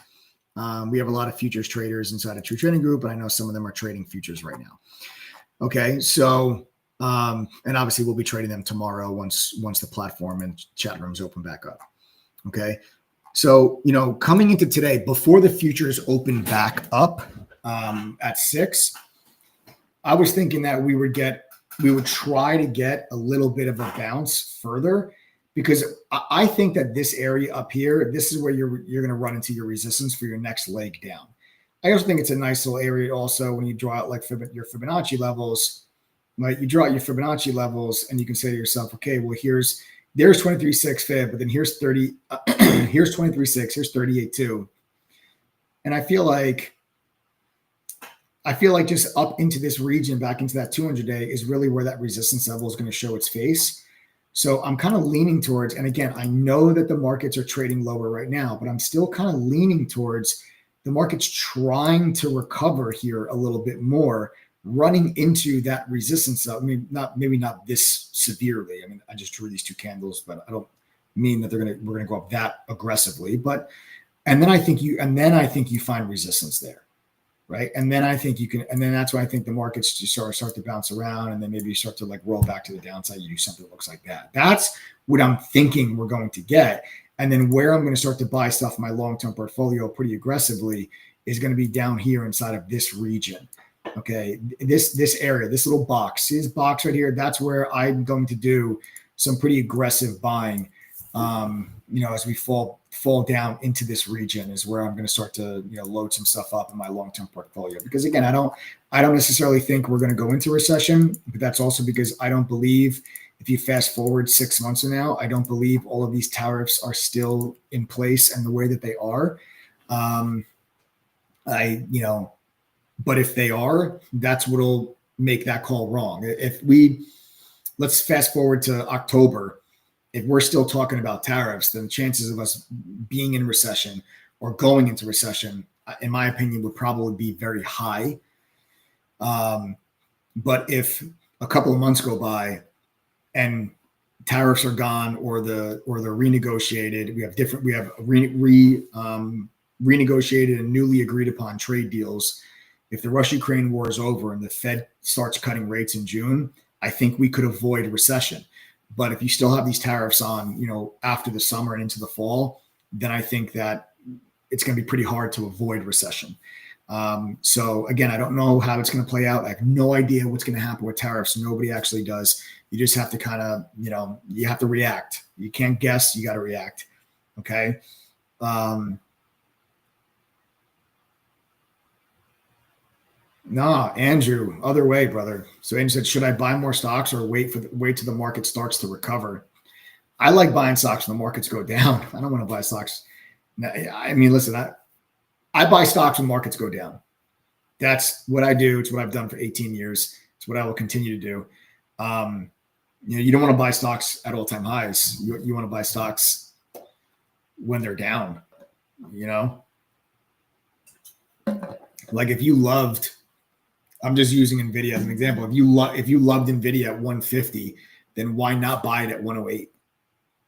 [SPEAKER 5] We have a lot of futures traders inside a True Trading Group, and I know some of them are trading futures right now. Okay, so and obviously we'll be trading them tomorrow once the platform and chat rooms open back up. Okay, so coming into today, before the futures open back up at 6, I was thinking that we would try to get a little bit of a bounce further, because I think that this area up here, this is where you're going to run into your resistance for your next leg down. I also think it's a nice little area also when you draw out like your Fibonacci levels. Like you draw out your Fibonacci levels and you can say to yourself, okay, well there's 23.6 Fib, but then here's 30, here's 23.6, here's 38.2. And I feel like just up into this region, back into that 200-day is really where that resistance level is going to show its face. So I'm kind of leaning towards, and again, I know that the markets are trading lower right now, but I'm still kind of leaning towards the market's trying to recover here a little bit more, running into that resistance. I mean, maybe not this severely. I mean, I just drew these 2 candles, but I don't mean that we're going to go up that aggressively. But and then I think you find resistance there. Right. And then I think that's why I think the markets just start to bounce around, and then maybe you start to like roll back to the downside. You do something that looks like that. That's what I'm thinking we're going to get. And then where I'm going to start to buy stuff in my long-term portfolio pretty aggressively is going to be down here inside of this region. Okay. This area, this little box, see this box right here. That's where I'm going to do some pretty aggressive buying. As we fall down into this region is where I'm going to start to, load some stuff up in my long-term portfolio. Because again, I don't necessarily think we're going to go into recession, but that's also because I don't believe, if you fast forward 6 months from now, I don't believe all of these tariffs are still in place and the way that they are. But if they are, that's what'll make that call wrong. Let's fast forward to October. If we're still talking about tariffs, then the chances of us being in recession or going into recession, in my opinion, would probably be very high. But if a couple of months go by and tariffs are gone or they're renegotiated, we have renegotiated and newly agreed upon trade deals. If the Russia-Ukraine war is over and the Fed starts cutting rates in June, I think we could avoid recession. But if you still have these tariffs on, after the summer and into the fall, then I think that it's going to be pretty hard to avoid recession. So again, I don't know how it's going to play out. I have no idea what's going to happen with tariffs. Nobody actually does. You just have to kind of, you have to react. You can't guess. You got to react. Okay. No, Andrew, other way, brother. So Andrew said, should I buy more stocks or wait till the market starts to recover? I like buying stocks when the markets go down. I don't want to buy stocks. I mean, listen, I buy stocks when markets go down. That's what I do. It's what I've done for 18 years. It's what I will continue to do. You don't want to buy stocks at all-time highs. You want to buy stocks when they're down, Like if you loved, I'm just using NVIDIA as an example. If you loved NVIDIA at 150, then why not buy it at 108?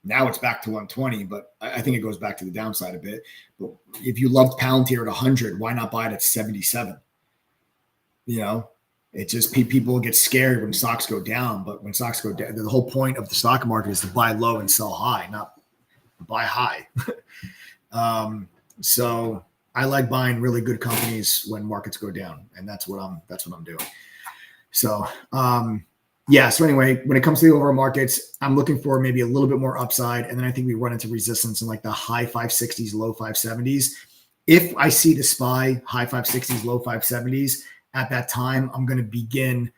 [SPEAKER 5] Now it's back to 120, but I think it goes back to the downside a bit. But if you loved Palantir at 100, why not buy it at 77? It just people get scared when stocks go down. But when stocks go down, the whole point of the stock market is to buy low and sell high, not buy high. So I like buying really good companies when markets go down, and that's what I'm doing. So, so anyway, when it comes to the overall markets, I'm looking for maybe a little bit more upside, and then I think we run into resistance in like the high 560s, low 570s. If I see the SPY high 560s, low 570s, at that time, I'm going to begin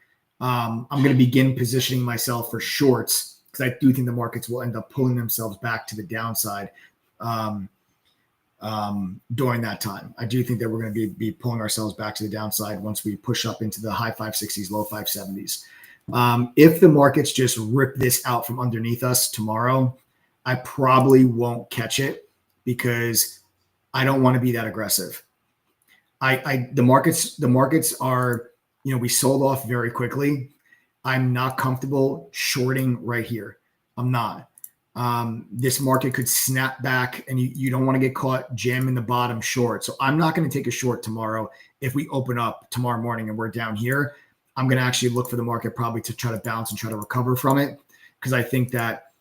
[SPEAKER 5] positioning myself for shorts, because I do think the markets will end up pulling themselves back to the downside. During that time, I do think that we're going to be pulling ourselves back to the downside once we push up into the high 560s, low 570s. If the markets just rip this out from underneath us tomorrow, I probably won't catch it because I don't want to be that aggressive. The markets are, we sold off very quickly. I'm not comfortable shorting right here. I'm not. This market could snap back, and you don't want to get caught jamming the bottom short. So I'm not going to take a short tomorrow. If we open up tomorrow morning and we're down here, I'm going to actually look for the market probably to try to bounce and try to recover from it, because I think that,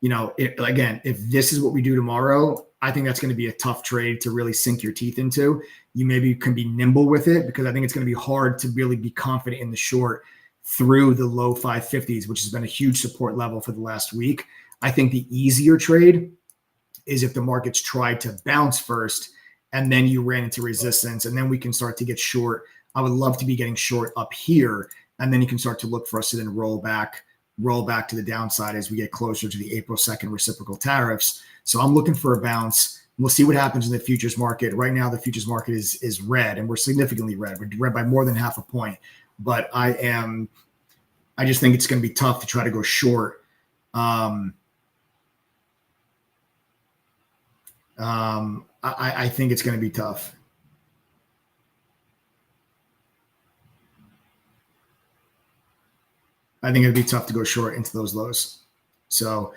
[SPEAKER 5] again, if this is what we do tomorrow, I think that's going to be a tough trade to really sink your teeth into. You maybe can be nimble with it, because I think it's going to be hard to really be confident in the short through the low 550s, which has been a huge support level for the last week. I think the easier trade is if the markets tried to bounce first and then you ran into resistance, and then we can start to get short. I would love to be getting short up here, and then you can start to look for us to then roll back to the downside as we get closer to the April 2nd reciprocal tariffs. So I'm looking for a bounce. We'll see what happens in the futures market. Right now, the futures market is red, and we're significantly red. We're red by more than half a point. But I just think it's going to be tough to try to go short. I think it's going to be tough. I think it'd be tough to go short into those lows. So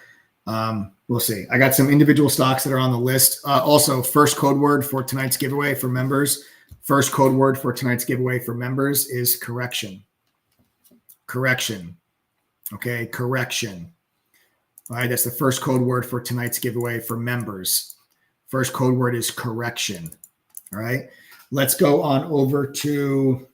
[SPEAKER 5] we'll see. I got some individual stocks that are on the list. Also, first code word for tonight's giveaway for members. First code word for tonight's giveaway for members is correction. Correction. Okay, correction. All right, that's the first code word for tonight's giveaway for members. First code word is correction. All right, let's go on over to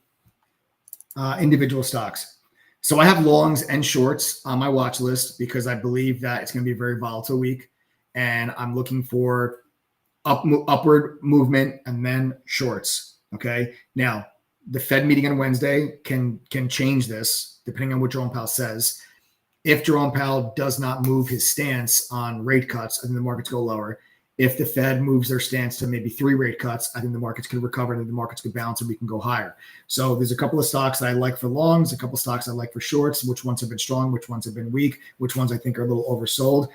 [SPEAKER 5] individual stocks. So I have longs and shorts on my watch list because I believe that it's going to be a very volatile week, and I'm looking for upward movement and then shorts. Okay, now the Fed meeting on Wednesday can change this depending on what Jerome Powell says. If Jerome Powell does not move his stance on rate cuts, I think the markets go lower. If the Fed moves their stance to maybe 3 rate cuts, I think the markets could recover and the markets could bounce and we can go higher. So there's a couple of stocks that I like for longs, a couple of stocks I like for shorts, which ones have been strong, which ones have been weak, which ones I think are a little oversold.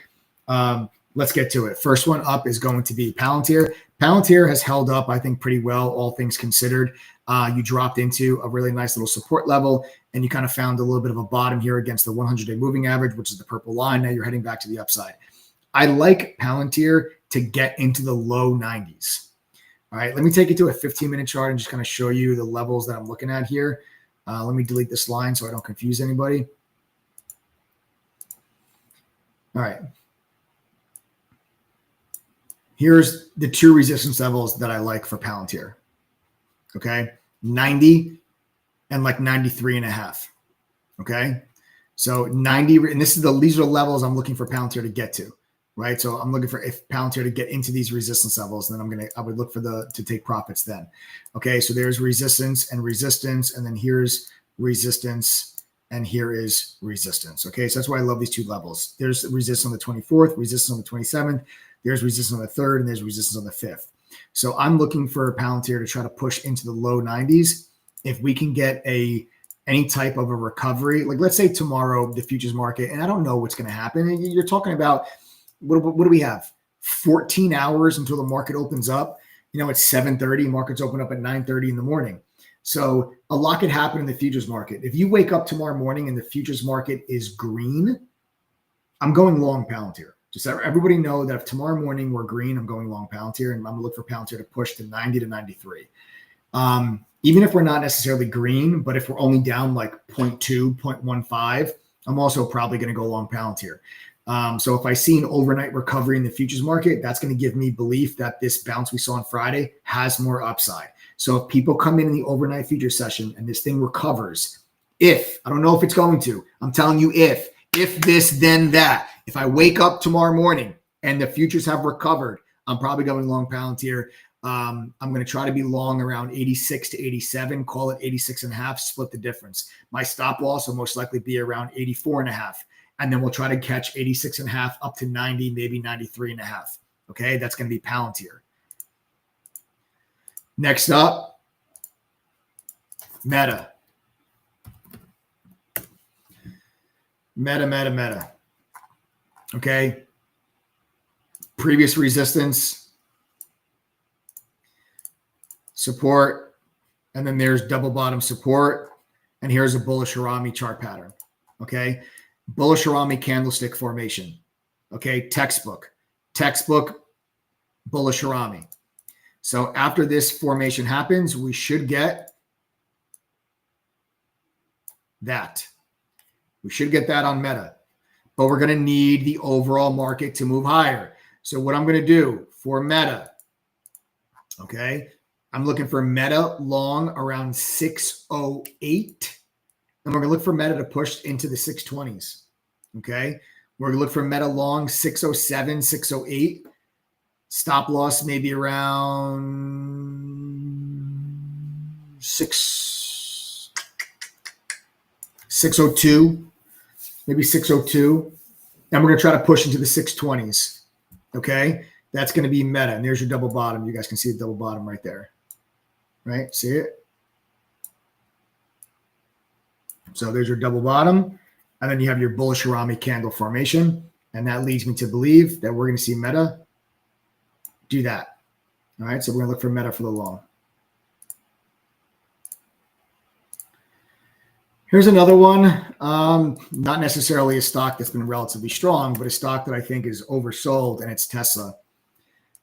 [SPEAKER 5] Let's get to it. First one up is going to be Palantir. Palantir has held up, I think, pretty well, all things considered. You dropped into a really nice little support level, and you kind of found a little bit of a bottom here against the 100-day moving average, which is the purple line. Now you're heading back to the upside. I like Palantir to get into the low 90s. All right, let me take you to a 15-minute chart and just kind of show you the levels that I'm looking at here. Let me delete this line so I don't confuse anybody. All right. Here's the 2 resistance levels that I like for Palantir. Okay, 90 and like 93.5. Okay, so 90, and these are the levels I'm looking for Palantir to get to. Right, so I'm looking for Palantir to get into these resistance levels, and then I would look for to take profits then. Okay, so there's resistance, and then here's resistance, and here is resistance. Okay, so that's why I love these 2 levels. There's resistance on the 24th, resistance on the 27th. There's resistance on the 3rd, and there's resistance on the 5th. So I'm looking for Palantir to try to push into the low 90s. If we can get any type of a recovery, like let's say tomorrow the futures market, and I don't know what's going to happen. You're talking about what do we have? 14 hours until the market opens up. It's 7:30. Markets open up at 9:30 in the morning. So a lot could happen in the futures market. If you wake up tomorrow morning and the futures market is green, I'm going long Palantir. Just everybody know that if tomorrow morning we're green, I'm going long Palantir, and I'm going to look for Palantir to push to 90 to 93. Even if we're not necessarily green, but if we're only down like 0.2, 0.15, I'm also probably going to go long Palantir. So if I see an overnight recovery in the futures market, that's going to give me belief that this bounce we saw on Friday has more upside. So if people come in the overnight futures session and this thing recovers, I don't know if it's going to, I'm telling you if this, then that. If I wake up tomorrow morning and the futures have recovered, I'm probably going long Palantir. I'm going to try to be long around 86 to 87, call it 86.5, split the difference. My stop loss will most likely be around 84.5. And then we'll try to catch 86.5 up to 90, maybe 93.5. Okay, that's going to be Palantir. Next up, Meta. Meta. Okay. Previous resistance, support, and then there's double bottom support, and here's a bullish Harami chart pattern. Okay. Bullish Harami candlestick formation. Okay, textbook bullish Harami. So after this formation happens, we should get that. We should get that on Meta, but we're going to need the overall market to move higher. So what I'm going to do for Meta, okay, I'm looking for Meta long around 608, and we're going to look for Meta to push into the 620s, okay? We're going to look for Meta long 607, 608. Stop loss maybe around 602, maybe 602. And we're going to try to push into the 620s. Okay. That's going to be Meta. And there's your double bottom. You guys can see the double bottom right there. Right. See it? So there's your double bottom. And then you have your bullish Harami candle formation. And that leads me to believe that we're going to see Meta do that. All right. So we're going to look for Meta for the long. Here's another one. Not necessarily a stock that's been relatively strong, but a stock that I think is oversold, and it's Tesla.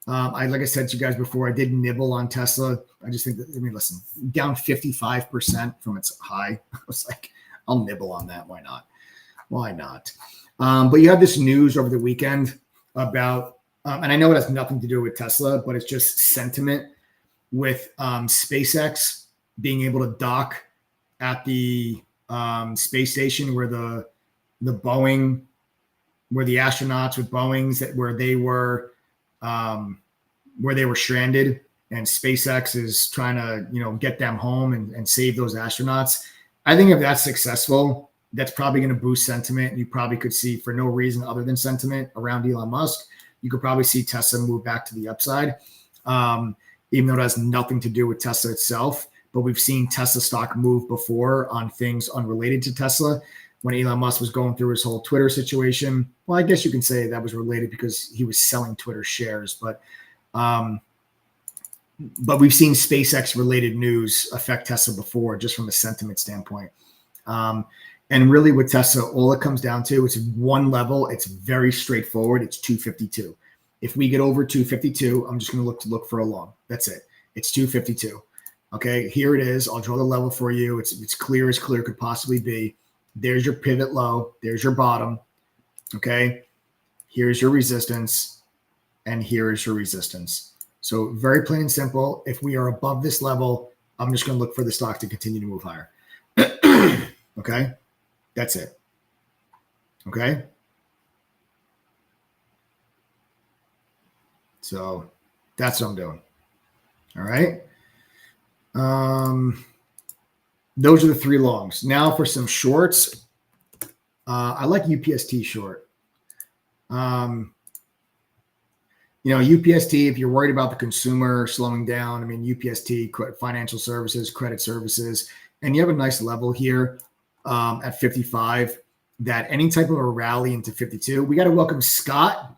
[SPEAKER 5] Like I said to you guys before, I did nibble on Tesla. I just think that, I mean, listen, down 55% from its high. I was like, I'll nibble on that. Why not? Why not? But you have this news over the weekend about, and I know it has nothing to do with Tesla, but it's just sentiment with SpaceX being able to dock at the space station where the Boeing, where the astronauts with Boeings where they were stranded, and SpaceX is trying to, get them home and save those astronauts. I think if that's successful, that's probably going to boost sentiment. You probably could see, for no reason other than sentiment around Elon Musk, you could probably see Tesla move back to the upside, even though it has nothing to do with Tesla itself. But we've seen Tesla stock move before on things unrelated to Tesla. When Elon Musk was going through his whole Twitter situation, well, I guess you can say that was related because he was selling Twitter shares. But we've seen SpaceX related news affect Tesla before, just from a sentiment standpoint. And really with Tesla, all it comes down to, it's one level. It's very straightforward. It's 252. If we get over 252, I'm just going to look for a long. That's it. It's 252. Okay, here it is. I'll draw the level for you. It's clear as clear could possibly be. There's your pivot low. There's your bottom. Okay, here's your resistance, and here is your resistance. So very plain and simple. If we are above this level, I'm just going to look for the stock to continue to move higher. Okay, that's it. Okay, so that's what I'm doing. All right. Those are the three longs. Now for some shorts. I like UPST short. UPST, if you're worried about the consumer slowing down, I mean, UPST, financial services, credit services, and you have a nice level here at 55, that any type of a rally into 52. We got to welcome Scott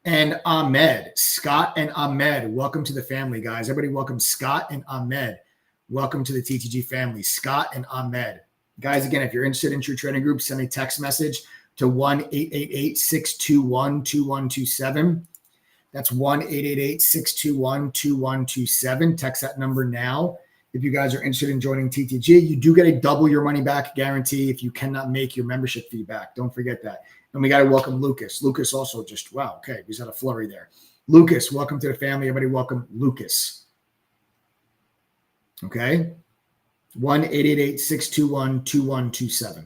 [SPEAKER 5] and Ahmed. Scott and Ahmed, welcome to the family, guys. Everybody welcome Scott and Ahmed. Welcome to the TTG family, Scott and Ahmed. Guys, again, if you're interested in True Trading Group, send a text message to 1-888-621-2127. That's 1-888-621-2127. Text that number now. If you guys are interested in joining TTG, you do get a double your money back guarantee if you cannot make your membership fee back. Don't forget that. And we got to welcome Lucas. Lucas also just, wow, okay, we just had a flurry there. Lucas, welcome to the family. Everybody welcome Lucas. Okay? 1-888-621-2127.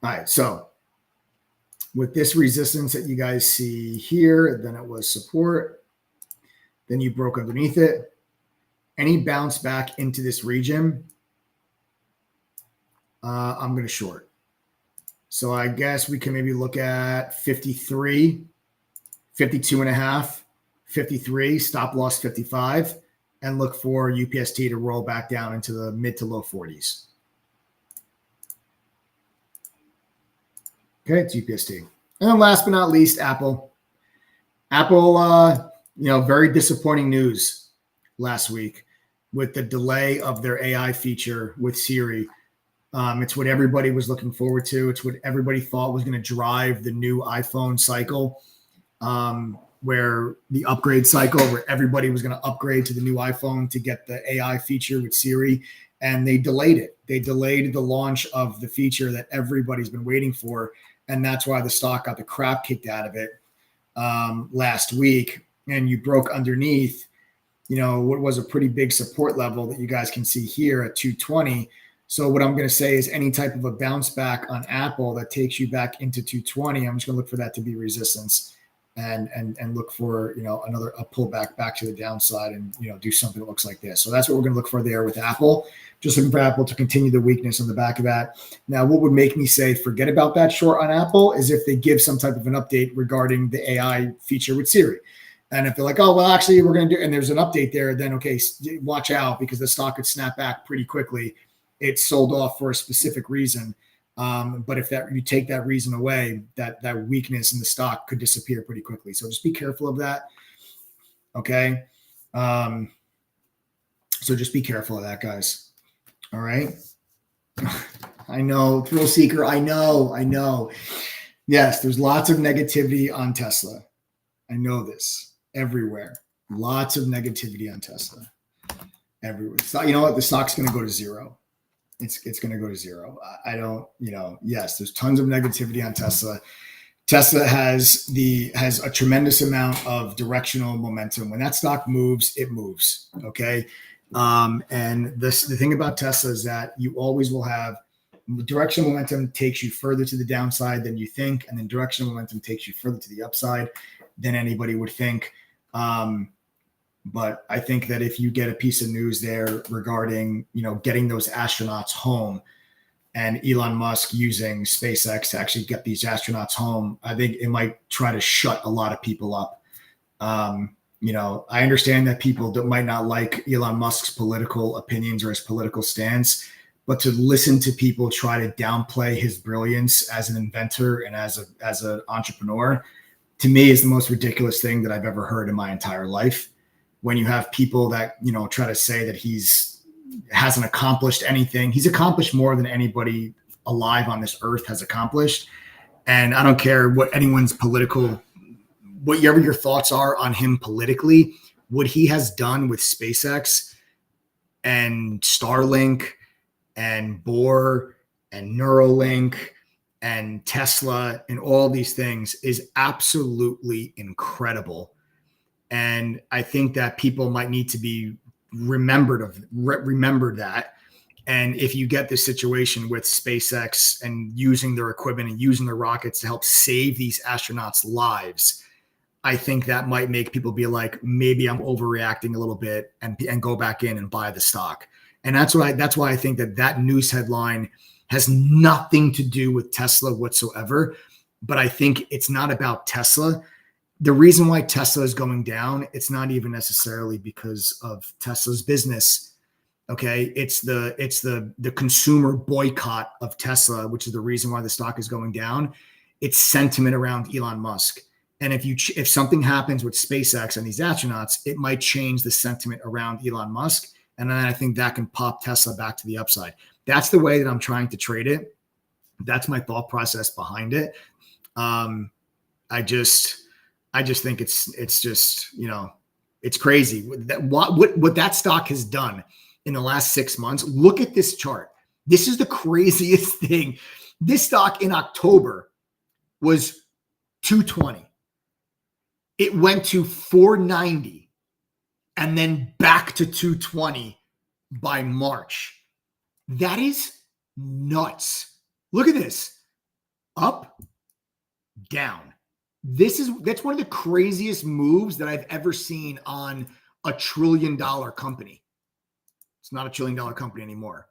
[SPEAKER 5] All right, so with this resistance that you guys see here, then it was support. Then you broke underneath it. Any bounce back into this region, I'm going to short. So I guess we can maybe look at 53, 52 and a half, 53, stop loss 55, and look for UPST to roll back down into the mid to low 40s. Okay, it's UPST. And then last but not least, Apple. Apple, very disappointing news last week with the delay of their AI feature with Siri. It's what everybody was looking forward to. It's what everybody thought was going to drive the new iPhone cycle, where the upgrade cycle, where everybody was going to upgrade to the new iPhone to get the AI feature with Siri. And they delayed it. They delayed the launch of the feature that everybody's been waiting for. And that's why the stock got the crap kicked out of it last week. And you broke underneath, what was a pretty big support level that you guys can see here at 220. So what I'm going to say is any type of a bounce back on Apple that takes you back into 220, I'm just going to look for that to be resistance and look for, a pullback back to the downside and, do something that looks like this. So that's what we're going to look for there with Apple. Just looking for Apple to continue the weakness on the back of that. Now, what would make me say forget about that short on Apple is if they give some type of an update regarding the AI feature with Siri. And if they're like, oh, well, actually, we're going to do, and there's an update there, then, okay, watch out because the stock could snap back pretty quickly. It's sold off for a specific reason. But if you take that reason away, that weakness in the stock could disappear pretty quickly. So just be careful of that. Okay. So just be careful of that, guys. All right. I know, thrill seeker. I know. Yes, there's lots of negativity on Tesla. I know this everywhere. Lots of negativity on Tesla everywhere. So, you know what? The stock's going to go to zero. It's going to go to zero. I don't, yes, there's tons of negativity on Tesla. Tesla has a tremendous amount of directional momentum. When that stock moves, it moves. Okay. And the thing about Tesla is that you always will have directional momentum takes you further to the downside than you think. And then directional momentum takes you further to the upside than anybody would think. But I think that if you get a piece of news there regarding, getting those astronauts home and Elon Musk using SpaceX to actually get these astronauts home, I think it might try to shut a lot of people up. I understand that people that might not like Elon Musk's political opinions or his political stance, but to listen to people try to downplay his brilliance as an inventor and as an entrepreneur, to me is the most ridiculous thing that I've ever heard in my entire life. When you have people that, try to say that hasn't accomplished anything. He's accomplished more than anybody alive on this earth has accomplished. And I don't care what anyone's whatever your thoughts are on him politically, what he has done with SpaceX and Starlink and Bohr and Neuralink and Tesla and all these things is absolutely incredible. And I think that people might need to be remembered that. And if you get this situation with SpaceX and using their equipment and using their rockets to help save these astronauts' lives, I think that might make people be like, maybe I'm overreacting a little bit and go back in and buy the stock. And that's why I think that news headline has nothing to do with Tesla whatsoever. But I think it's not about Tesla. The reason why Tesla is going down, it's not even necessarily because of Tesla's business. Okay. It's the consumer boycott of Tesla, which is the reason why the stock is going down. It's sentiment around Elon Musk. And if something happens with SpaceX and these astronauts, it might change the sentiment around Elon Musk. And then I think that can pop Tesla back to the upside. That's the way that I'm trying to trade it. That's my thought process behind it. I just think it's just, it's crazy what that stock has done in the last 6 months. Look at this chart. This is the craziest thing. This stock in October was 220. It went to 490 and then back to 220 by March. That is nuts. Look at this. Up, down. That's one of the craziest moves that I've ever seen on a $1 trillion company. It's not a $1 trillion company anymore,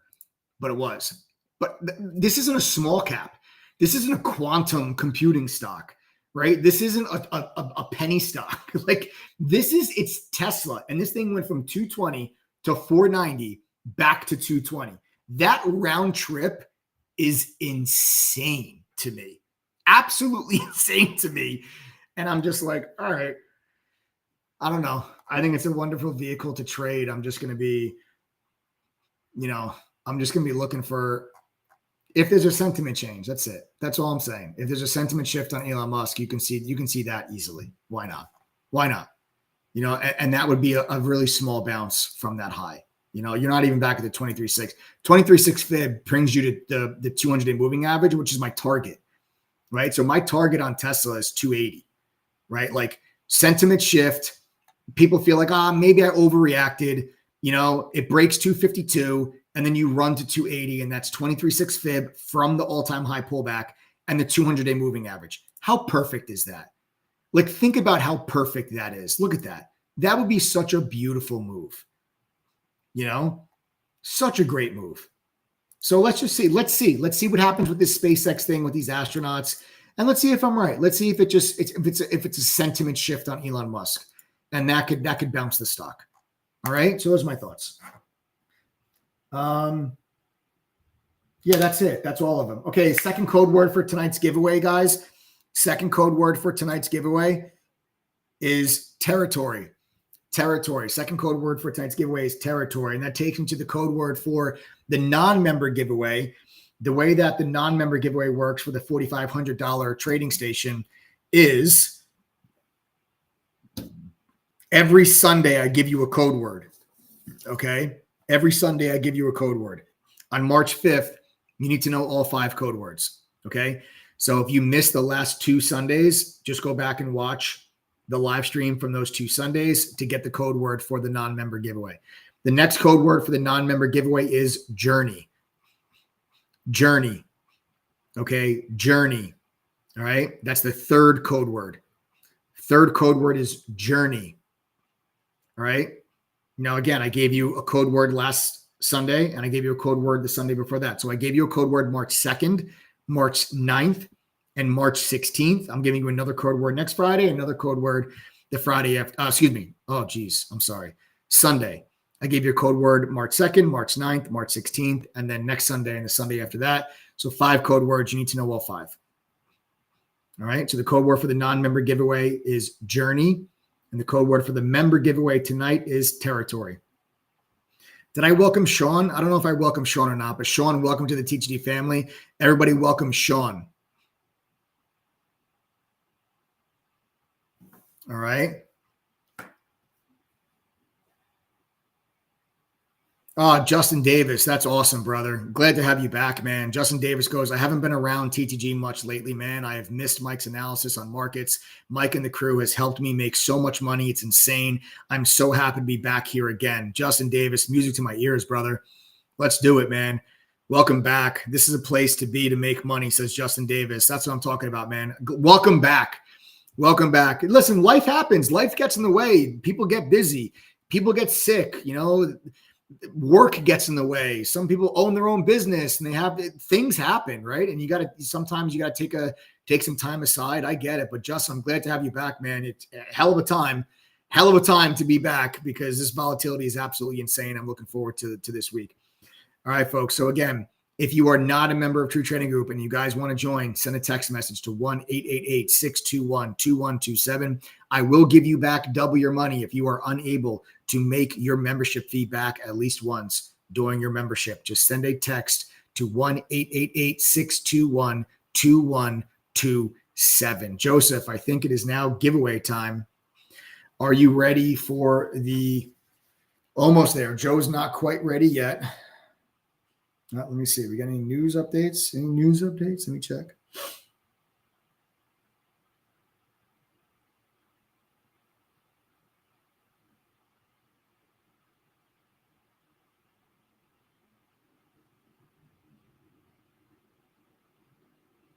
[SPEAKER 5] but it was. But this isn't a small cap. This isn't a quantum computing stock, right? This isn't a penny stock. It's Tesla. And this thing went from 220 to 490 back to 220. That round trip is insane to me. Absolutely insane to me. And I'm just like, all right, I don't know. I think it's a wonderful vehicle to trade. I'm just going to be, looking for If there's a sentiment change, that's it. That's all I'm saying. If there's a sentiment shift on Elon Musk, you can see that easily. Why not? Why not? And that would be a really small bounce from that high. You're not even back at the 23.6. 23.6 fib brings you to the 200-day moving average, which is my target, right? So my target on Tesla is 280, right? Like sentiment shift. People feel like, maybe I overreacted. It breaks 252 and then you run to 280, and that's 23.6 fib from the all-time high pullback and the 200-day moving average. How perfect is that? Like, think about how perfect that is. Look at that. That would be such a beautiful move. Such a great move. So let's just see. Let's see what happens with this SpaceX thing with these astronauts, and let's see if I'm right. Let's see if it's a sentiment shift on Elon Musk, and that could bounce the stock. All right. So those are my thoughts. Yeah, that's it. That's all of them. Okay. Second code word for tonight's giveaway, guys. Second code word for tonight's giveaway is territory. Territory. Second code word for tonight's giveaway is territory. And that takes me to the code word for the non-member giveaway. The way that the non-member giveaway works for the $4,500 trading station is every Sunday I give you a code word. Okay. Every Sunday I give you a code word. On March 5th, you need to know all 5 code words. Okay. So if you missed the last 2 Sundays, just go back and watch the live stream from those 2 Sundays to get the code word for the non-member giveaway. The next code word for the non-member giveaway is journey. Journey. Okay. Journey. All right. That's the third code word. Third code word is journey. All right. Now, again, I gave you a code word last Sunday and I gave you a code word the Sunday before that. So I gave you a code word March 2nd, March 9th, and March 16th. I'm giving you another code word next Friday, another code word the Friday after, I'm sorry. Sunday. I gave you a code word March 2nd, March 9th, March 16th, and then next Sunday and the Sunday after that. So 5 code words. You need to know all 5. All right. So the code word for the non-member giveaway is journey. And the code word for the member giveaway tonight is territory. Did I welcome Sean? I don't know if I welcome Sean or not, but Sean, welcome to the TGD family. Everybody welcome Sean. All right. Oh, Justin Davis. That's awesome, brother. Glad to have you back, man. Justin Davis goes, I haven't been around TTG much lately, man. I have missed Mike's analysis on markets. Mike and the crew has helped me make so much money. It's insane. I'm so happy to be back here again. Justin Davis, music to my ears, brother. Let's do it, man. Welcome back. This is a place to be to make money, says Justin Davis. That's what I'm talking about, man. Welcome back. Welcome back. Listen, life happens. Life gets in the way. People get busy. People get sick, work gets in the way. Some people own their own business and things happen, right? And sometimes you got to take some time aside. I get it. But Justin, I'm glad to have you back, man. It's a hell of a time to be back because this volatility is absolutely insane. I'm looking forward to this week. All right, folks. So again, if you are not a member of True Trading Group and you guys want to join, send a text message to 1-888-621-2127. I will give you back double your money if you are unable to make your membership fee back at least once during your membership. Just send a text to 1-888-621-2127. Joseph, I think it is now giveaway time. Are you ready for almost there? Joe's not quite ready yet. Let me see. We got any news updates? Let me check.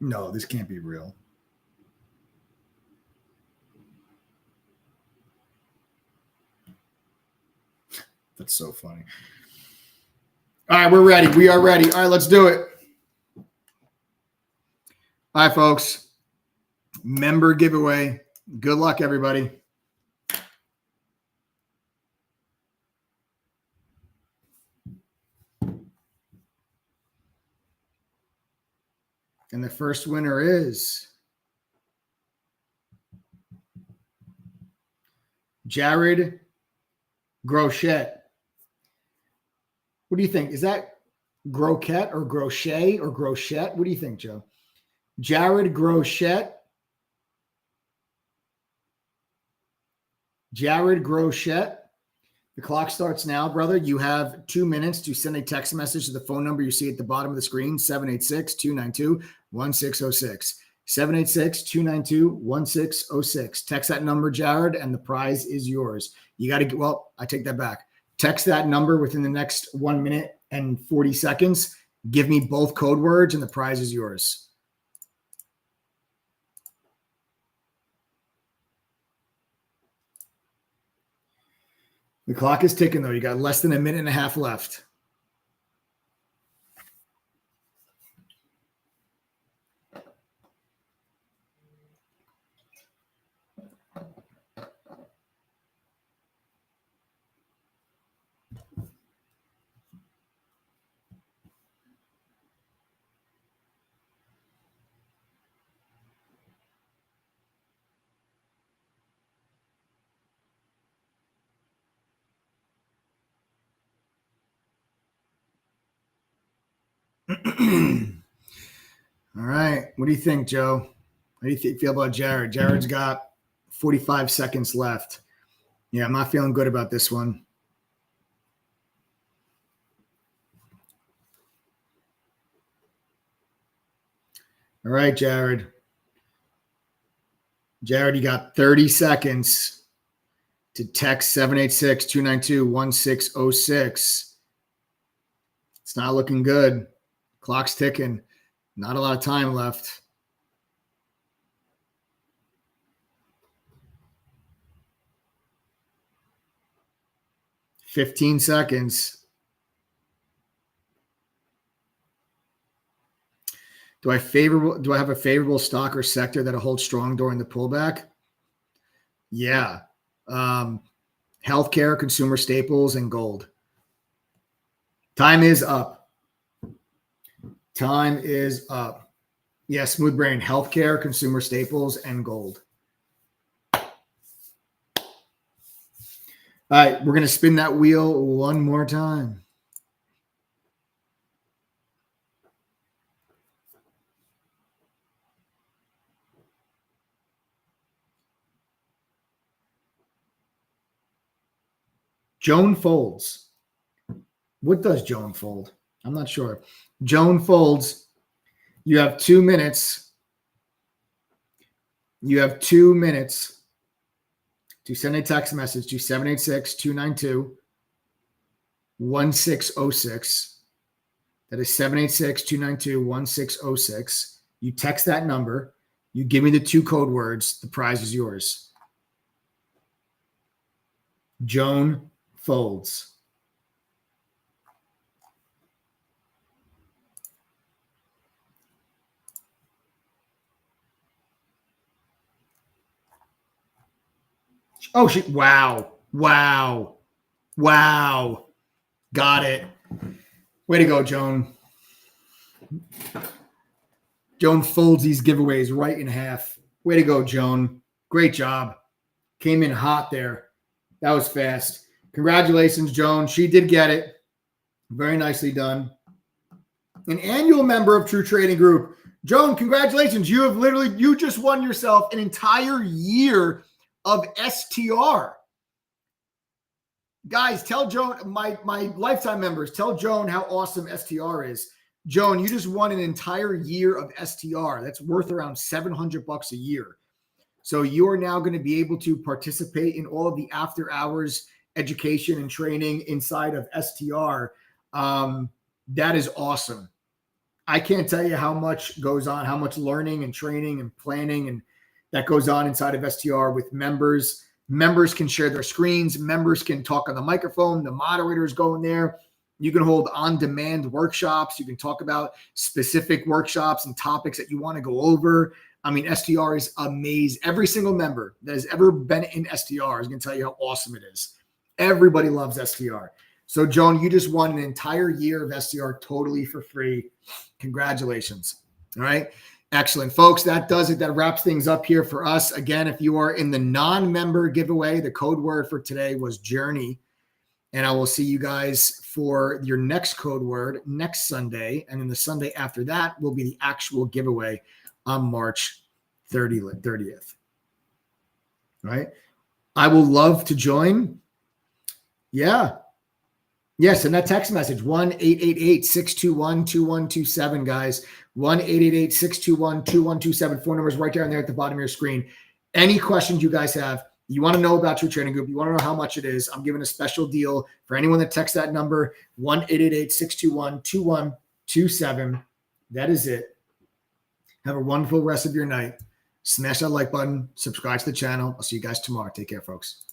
[SPEAKER 5] No, this can't be real. That's so funny. All right, we're ready. We are ready. All right, let's do it. All right, folks. Member giveaway. Good luck, everybody. And the first winner is Jared Groschet. What do you think? Is that Groquette or Grochet or Grochette? What do you think, Joe? Jared Grochette. Jared Grochette. The clock starts now, brother. You have 2 minutes to send a text message to the phone number you see at the bottom of the screen, 786-292-1606. 786-292-1606. Text that number, Jared, and the prize is yours. You got to, well, I take that back. Text that number within the next 1 minute and 40 seconds. Give me both code words, and the prize is yours. The clock is ticking, though. You got less than a minute and a half left. All right. What do you think, Joe? How do you feel about Jared? Jared's got 45 seconds left. Yeah, I'm not feeling good about this one. All right, Jared. Jared, you got 30 seconds to text 786-292-1606. It's not looking good. Clock's ticking. Not a lot of time left. $15 seconds. Do I have a favorable stock or sector that'll hold strong during the pullback? Yeah. Healthcare, consumer staples, and gold. Time is up. Time is up. Yeah, smooth brain. Healthcare, consumer staples, and gold. All right, we're going to spin that wheel one more time. Joan folds. What does Joan fold? I'm not sure. Joan folds. You have 2 minutes. You have 2 minutes to send a text message to 786-292-1606. That is 786-292-1606. You text that number. You give me the 2 code words. The prize is yours. Joan folds. Oh, shit. Wow. Got it. Way to go, Joan. Joan folds these giveaways right in half. Way to go, Joan. Great job. Came in hot there. That was fast. Congratulations, Joan. She did get it. Very nicely done. An annual member of True Trading Group. Joan, congratulations. You just won yourself an entire year of STR. Guys, tell Joan, my lifetime members, tell Joan how awesome STR is. Joan, you just won an entire year of STR. That's worth around $700 a year. So you are now going to be able to participate in all of the after hours education and training inside of STR. That is awesome. I can't tell you how much goes on, how much learning and training and planning and that goes on inside of STR with members. Members can share their screens. Members can talk on the microphone. The moderators go in there. You can hold on-demand workshops. You can talk about specific workshops and topics that you want to go over. I mean, STR is amazing. Every single member that has ever been in STR is going to tell you how awesome it is. Everybody loves STR. So, Joan, you just won an entire year of STR totally for free. Congratulations. All right. Excellent, folks. That does it. That wraps things up here for us. Again, if you are in the non-member giveaway, the code word for today was journey. And I will see you guys for your next code word next Sunday. And then the Sunday after that will be the actual giveaway on March 30th. Right? I will love to join. Yeah. Yes, and that text message, 1-888-621-2127, guys. 1-888-621-2127. Phone numbers right down there at the bottom of your screen. Any questions you guys have, you want to know about your trading group, you want to know how much it is, I'm giving a special deal for anyone that texts that number, 1-888-621-2127. That is it. Have a wonderful rest of your night. Smash that like button, subscribe to the channel. I'll see you guys tomorrow. Take care, folks.